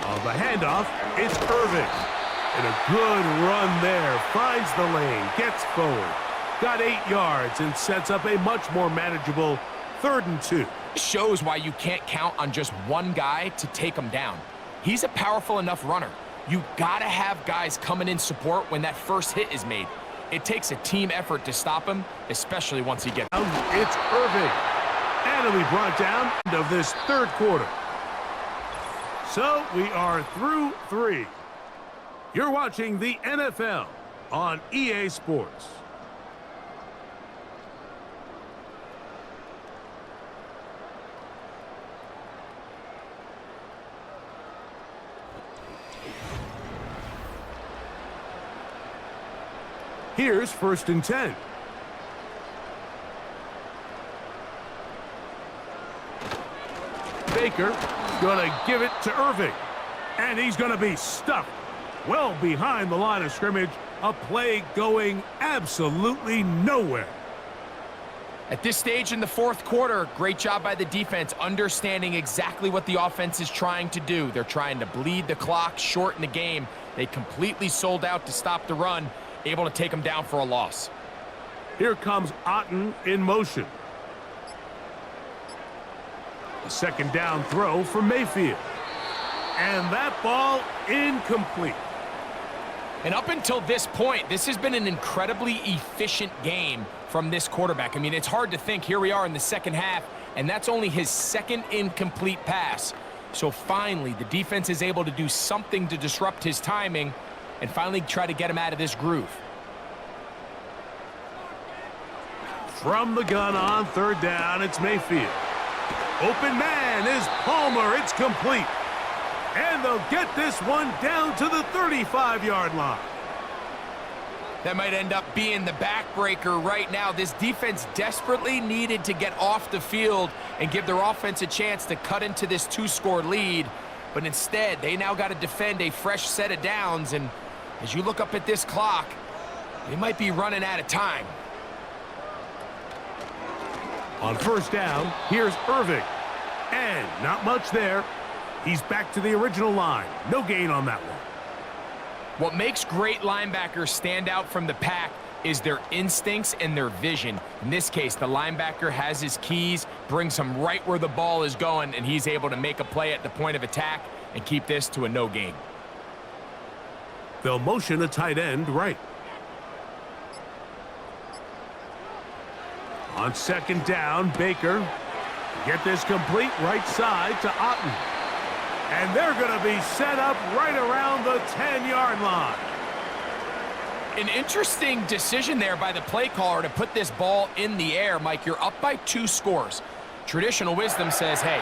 On the handoff, it's Irving. And a good run there. Finds the lane, gets forward. Got 8 yards and sets up a much more manageable 3rd and 2. Shows why you can't count on just one guy to take him down. He's a powerful enough runner. You gotta have guys coming in support when that first hit is made. It takes a team effort to stop him, especially once he gets... It's Irving. And it'll be brought down of this third quarter. So we are through 3. You're watching the NFL on EA Sports. Here's 1st and 10. Baker gonna give it to Irving. And he's gonna be stuffed well behind the line of scrimmage. A play going absolutely nowhere. At this stage in the fourth quarter, great job by the defense understanding exactly what the offense is trying to do. They're trying to bleed the clock, shorten the game. They completely sold out to stop the run, able to take them down for a loss. Here comes Otten in motion. A 2nd down throw for Mayfield. And that ball incomplete. And up until this point, this has been an incredibly efficient game from this quarterback. I mean, it's hard to think. Here we are in the second half, and that's only his 2nd incomplete pass. So finally, the defense is able to do something to disrupt his timing and finally try to get him out of this groove. From the gun on 3rd down, it's Mayfield. Open man is Palmer. It's complete. And they'll get this one down to the 35-yard line. That might end up being the backbreaker right now. This defense desperately needed to get off the field and give their offense a chance to cut into this 2-score lead. But instead, they now got to defend a fresh set of downs. And as you look up at this clock, they might be running out of time. On 1st down, here's Irving. And not much there. He's back to the original line. No gain on that one. What makes great linebackers stand out from the pack is their instincts and their vision. In this case, the linebacker has his keys, brings him right where the ball is going, and he's able to make a play at the point of attack and keep this to a no gain. They'll motion a tight end right. On second down, Baker. Get this complete right side to Otten. And they're going to be set up right around the 10-yard line. An interesting decision there by the play caller to put this ball in the air. Mike, you're up by 2 scores. Traditional wisdom says, hey,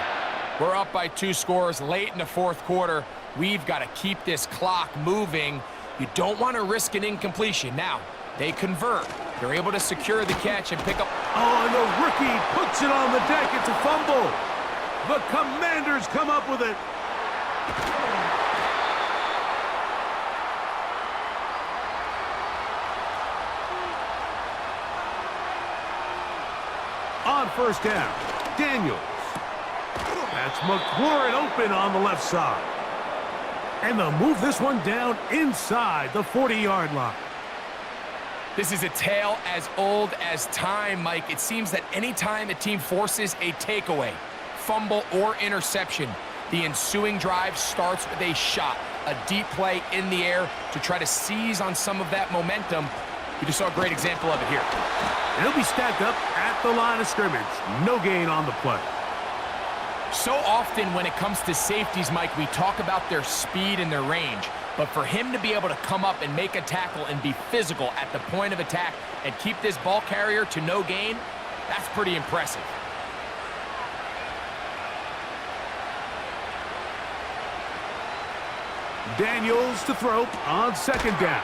we're up by 2 scores late in the fourth quarter. We've got to keep this clock moving. You don't want to risk an incompletion. Now, they convert. They're able to secure the catch and pick up. Oh, and the rookie puts it on the deck. It's a fumble. The Commanders come up with it. On first down, Daniels. That's McLaurin open on the left side. And they'll move this one down inside the 40-yard line. This is a tale as old as time, Mike. It seems that anytime a team forces a takeaway, fumble, or interception, the ensuing drive starts with a shot, a deep play in the air to try to seize on some of that momentum. We just saw a great example of it here. And he'll be stacked up at the line of scrimmage. No gain on the play. So often when it comes to safeties, Mike, we talk about their speed and their range. But for him to be able to come up and make a tackle and be physical at the point of attack and keep this ball carrier to no gain, that's pretty impressive. Daniels to throw on second down.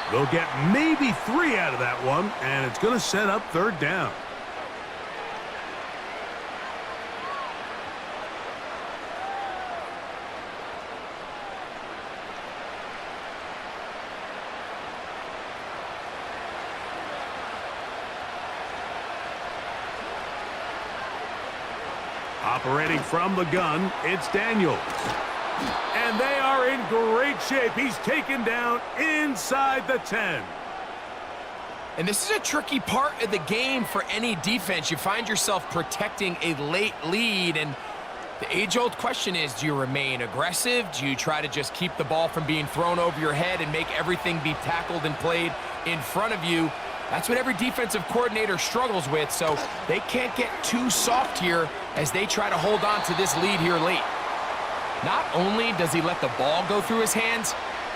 They'll get maybe 3 out of that one, and it's going to set up third down. Operating from the gun, it's Daniels. And they are in great shape. He's taken down inside the 10. And this is a tricky part of the game for any defense. You find yourself protecting a late lead, and the age-old question is, do you remain aggressive? Do you try to just keep the ball from being thrown over your head and make everything be tackled and played in front of you? That's what every defensive coordinator struggles with, so they can't get too soft here as they try to hold on to this lead here late. Not only does he let the ball go through his hands,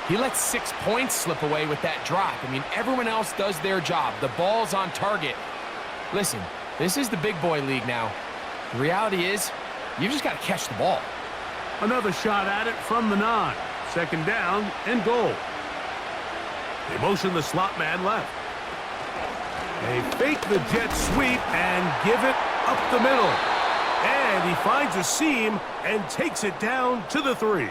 he lets 6 points slip away with that drop. I mean, everyone else does their job. The ball's on target. Listen, this is the big boy league now. The reality is, you just got to catch the ball. Another shot at it from the 9. Second down and goal. They motion the slot man left. They fake the jet sweep and give it up the middle. And he finds a seam and takes it down to the 3.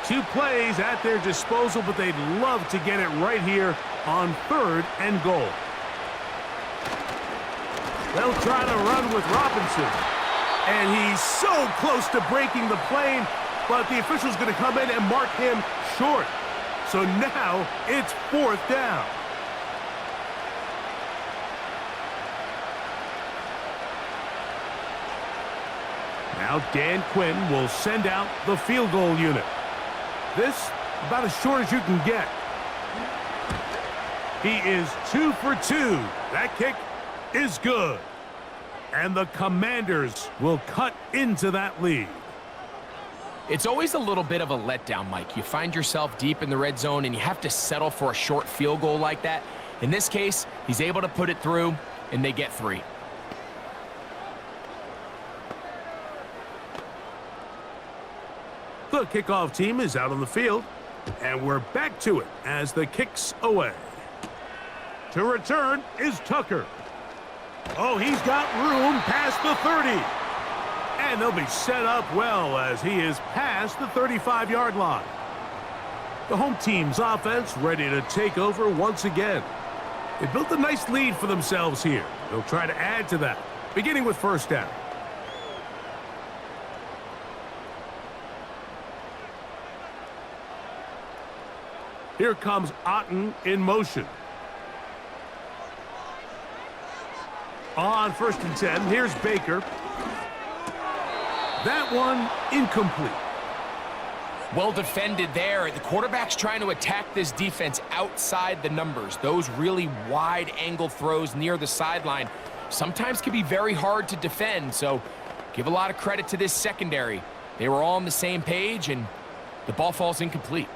Two plays at their disposal, but they'd love to get it right here on third and goal. They'll try to run with Robinson. And he's so close to breaking the plane, but the official's going to come in and mark him short. So now it's fourth down. Now Dan Quinn will send out the field goal unit. This about as short as you can get. He is 2 for 2. That kick is good. And the Commanders will cut into that lead. It's always a little bit of a letdown, Mike. You find yourself deep in the red zone and you have to settle for a short field goal like that. In this case, he's able to put it through and they get 3. The kickoff team is out on the field, and we're back to it as the kick's away. To return is Tucker. Oh, he's got room past the 30. And they'll be set up well as he is past the 35-yard line. The home team's offense ready to take over once again. They built a nice lead for themselves here. They'll try to add to that, beginning with first down. Here comes Otten in motion. On 1st and 10, here's Baker. That one incomplete. Well defended there. The quarterback's trying to attack this defense outside the numbers. Those really wide angle throws near the sideline sometimes can be very hard to defend, so give a lot of credit to this secondary. They were all on the same page, and the ball falls incomplete.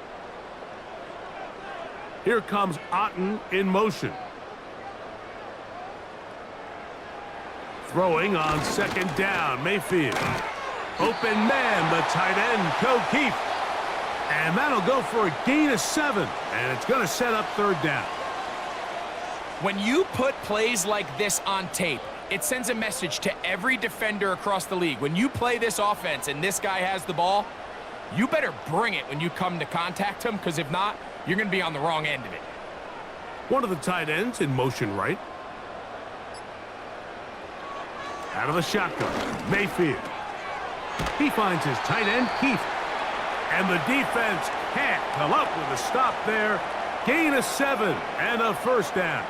Here comes Otten in motion. Throwing on 2nd down, Mayfield. Open man, the tight end, Keith. And that'll go for a gain of 7, and it's going to set up 3rd down. When you put plays like this on tape, it sends a message to every defender across the league. When you play this offense and this guy has the ball, you better bring it when you come to contact him, because if not, you're going to be on the wrong end of it. One of the tight ends in motion right. Out of the shotgun, Mayfield. He finds his tight end, Keith. And the defense can't come up with a stop there. Gain of 7 and a 1st down.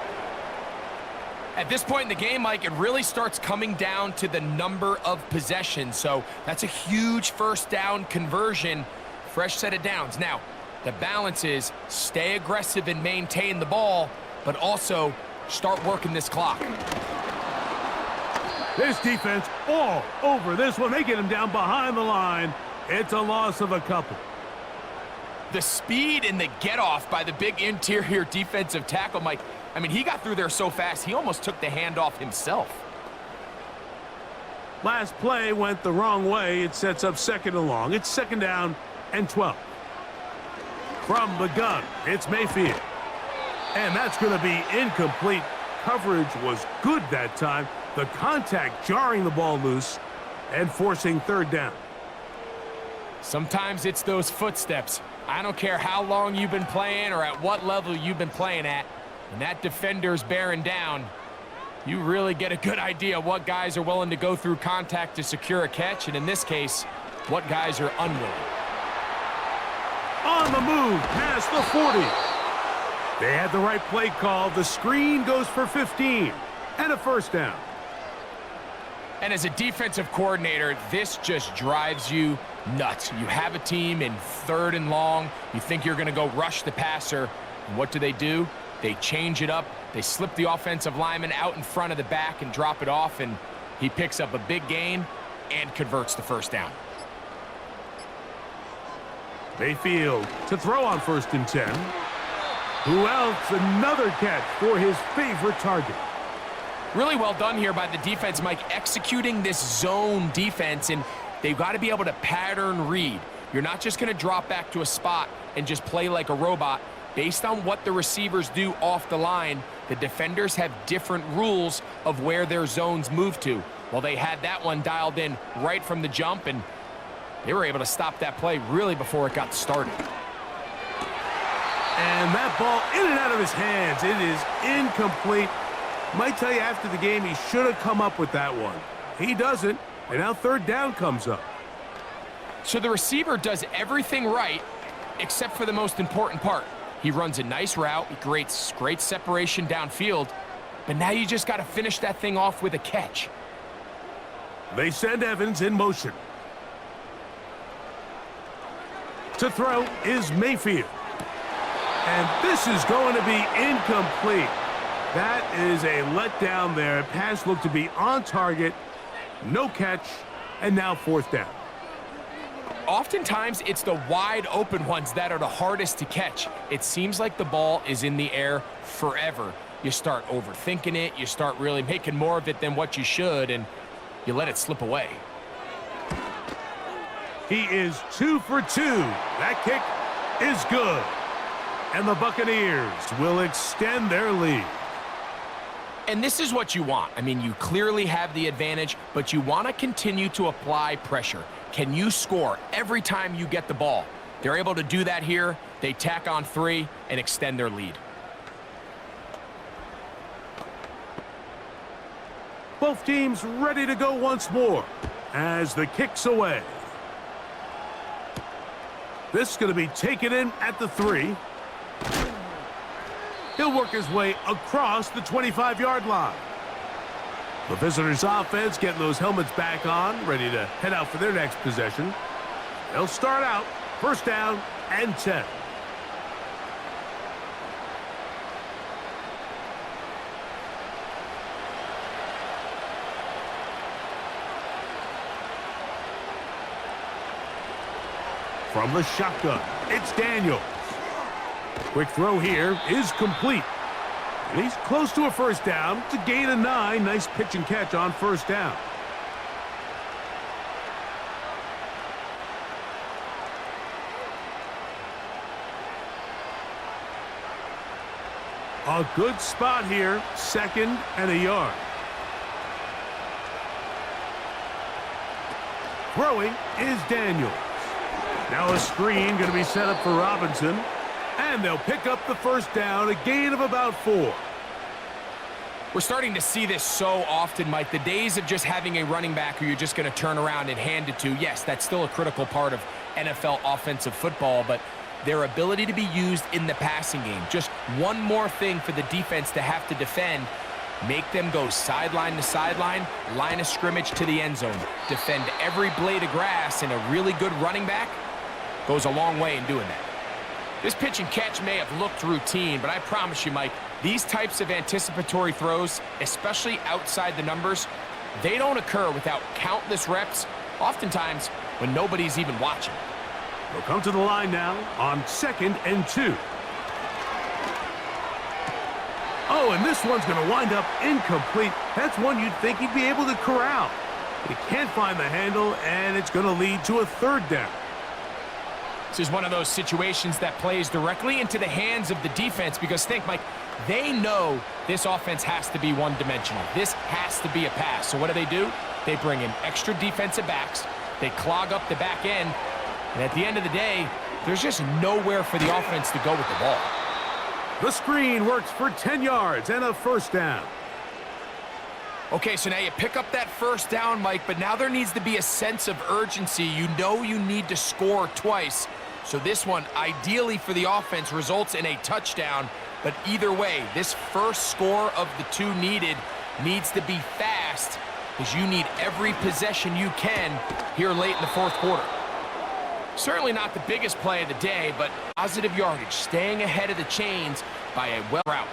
At this point in the game, Mike, it really starts coming down to the number of possessions. So that's a huge 1st down conversion. Fresh set of downs. Now, the balance is stay aggressive and maintain the ball, but also start working this clock. This defense all over this one. They get him down behind the line. It's a loss of a couple. The speed and the get-off by the big interior defensive tackle, Mike, I mean, he got through there so fast, he almost took the handoff himself. Last play went the wrong way. It sets up 2nd and long. It's 2nd down and 12. From the gun, it's Mayfield. And that's going to be incomplete. Coverage was good that time. The contact jarring the ball loose and forcing 3rd down. Sometimes it's those footsteps. I don't care how long you've been playing or at what level you've been playing at. When that defender's bearing down, you really get a good idea what guys are willing to go through contact to secure a catch, and in this case, what guys are unwilling. On the move, past the 40. They had the right play call. The screen goes for 15 and a 1st down. And as a defensive coordinator, this just drives you nuts. You have a team in 3rd and long. You think you're going to go rush the passer. And what do? They change it up. They slip the offensive lineman out in front of the back and drop it off, and he picks up a big gain and converts the 1st down. Mayfield to throw on 1st and 10. Who else? Another catch for his favorite target. Really well done here by the defense, Mike, executing this zone defense, and they've got to be able to pattern read. You're not just going to drop back to a spot and just play like a robot. Based on what the receivers do off the line, the defenders have different rules of where their zones move to. Well, they had that one dialed in right from the jump, and they were able to stop that play really before it got started. And that ball in and out of his hands. It is incomplete. Might tell you after the game he should have come up with that one. He doesn't, and now 3rd down comes up. So the receiver does everything right except for the most important part. He runs a nice route, he creates great separation downfield, but now you just got to finish that thing off with a catch. They send Evans in motion. To throw is Mayfield. And this is going to be incomplete. That is a letdown there. Pass looked to be on target, no catch, and now 4th down. Oftentimes, it's the wide open ones that are the hardest to catch. It seems like the ball is in the air forever. You start overthinking it, you start really making more of it than what you should, and you let it slip away. He is 2 for 2. That kick is good. And the Buccaneers will extend their lead. And this is what you want. I mean, you clearly have the advantage, but you want to continue to apply pressure. Can you score every time you get the ball? They're able to do that here. They tack on 3 and extend their lead. Both teams ready to go once more as the kick's away. This is going to be taken in at the 3. He'll work his way across the 25-yard line. The visitors' offense getting those helmets back on, ready to head out for their next possession. They'll start out, first down and 10. From the shotgun, it's Daniels. Quick throw here is complete. And he's close to a first down. It's a gain of 9. Nice pitch and catch on first down. A good spot here, second and a yard. Throwing is Daniels. Now a screen going to be set up for Robinson. And they'll pick up the first down, a gain of about 4. We're starting to see this so often, Mike. The days of just having a running back who you're just going to turn around and hand it to, yes, that's still a critical part of NFL offensive football, but their ability to be used in the passing game, just one more thing for the defense to have to defend, make them go sideline to sideline, line of scrimmage to the end zone, defend every blade of grass, and a really good running back goes a long way in doing that. This pitch and catch may have looked routine, but I promise you, Mike, these types of anticipatory throws, especially outside the numbers, they don't occur without countless reps, oftentimes when nobody's even watching. They'll come to the line now on 2nd and 2. Oh, and this one's going to wind up incomplete. That's one you'd think he'd be able to corral. He can't find the handle, and it's going to lead to a third down. This is one of those situations that plays directly into the hands of the defense because think, Mike, they know this offense has to be one-dimensional. This has to be a pass. So what do? They bring in extra defensive backs. They clog up the back end. And at the end of the day, there's just nowhere for the offense to go with the ball. The screen works for 10 yards and a first down. Okay, so now you pick up that first down, Mike, but now there needs to be a sense of urgency. You know you need to score twice. So this one, ideally for the offense, results in a touchdown. But either way, this first score of the 2 needed needs to be fast because you need every possession you can here late in the 4th quarter. Certainly not the biggest play of the day, but positive yardage, staying ahead of the chains by a well route.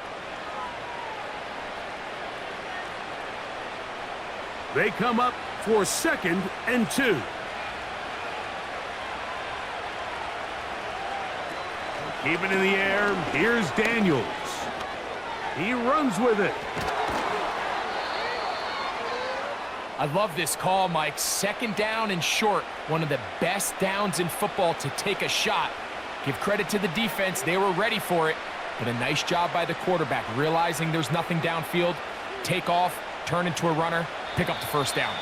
They come up for 2nd and 2. Keep it in the air. Here's Daniels. He runs with it. I love this call, Mike. 2nd down and short. One of the best downs in football to take a shot. Give credit to the defense. They were ready for it. But a nice job by the quarterback, realizing there's nothing downfield. Take off, turn into a runner, pick up the first down.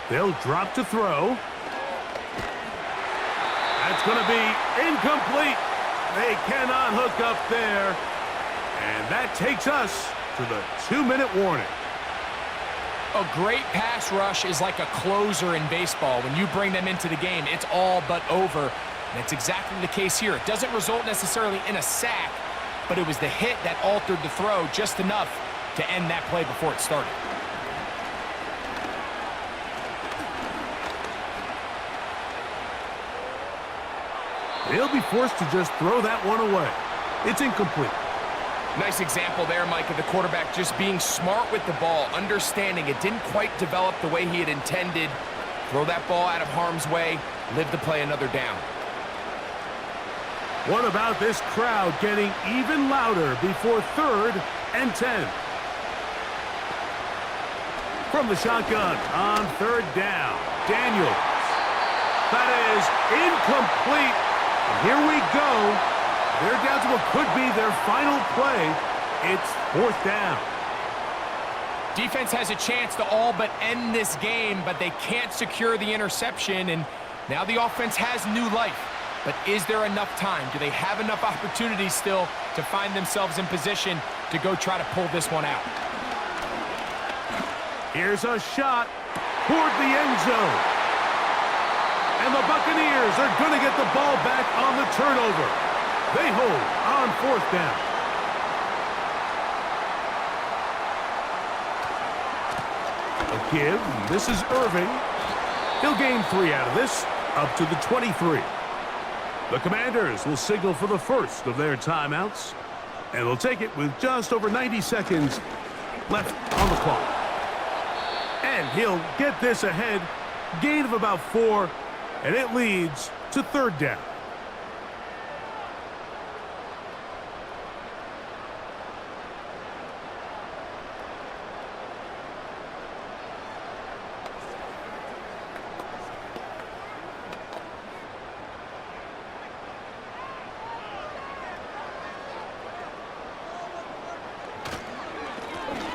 They'll drop to throw. That's going to be incomplete. They cannot hook up there. And that takes us to the 2-minute warning. A great pass rush is like a closer in baseball. When you bring them into the game, it's all but over. And it's exactly the case here. It doesn't result necessarily in a sack, but it was the hit that altered the throw just enough to end that play before it started. They'll be forced to just throw that one away. It's incomplete. Nice example there, Mike, of the quarterback just being smart with the ball, understanding it didn't quite develop the way he had intended. Throw that ball out of harm's way, live to play another down. What about this crowd getting even louder before 3rd and 10? From the shotgun on 3rd down, Daniels. That is incomplete. Here we go. They're down to what could be their final play. It's 4th down. Defense has a chance to all but end this game, but they can't secure the interception, and now the offense has new life. but is there enough time? Do they have enough opportunities still to find themselves in position to go try to pull this one out? Here's a shot toward the end zone. And the Buccaneers are going to get the ball back on the turnover. They hold on 4th down. A give. This is Irving. He'll gain 3 out of this, up to the 23. The Commanders will signal for the first of their timeouts, and they'll take it with just over 90 seconds left on the clock. And he'll get this ahead, gain of about 4, and it leads to 3rd down.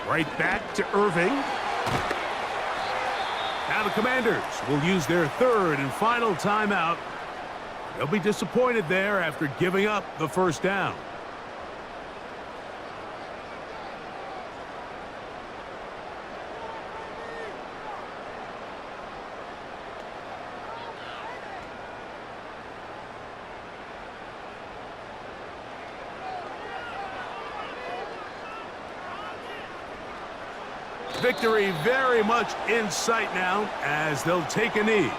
Right back to Irving. Now the Commanders will use their 3rd and final timeout. They'll be disappointed there after giving up the 1st down. Victory very much in sight now as they'll take a knee.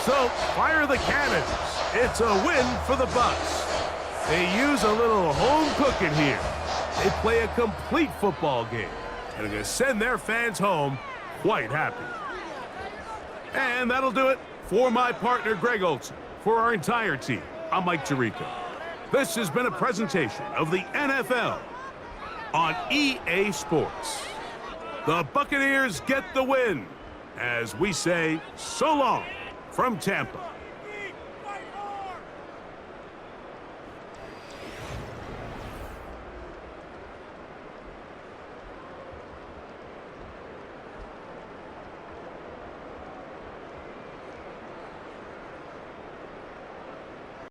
So, fire the cannons. It's a win for the Bucs. They use a little home cooking here. They play a complete football game, and they're going to send their fans home quite happy. And that'll do it for my partner, Greg Olson. For our entire team, I'm Mike Tirico. This has been a presentation of the NFL on EA Sports. The Buccaneers get the win, as we say so long from Tampa.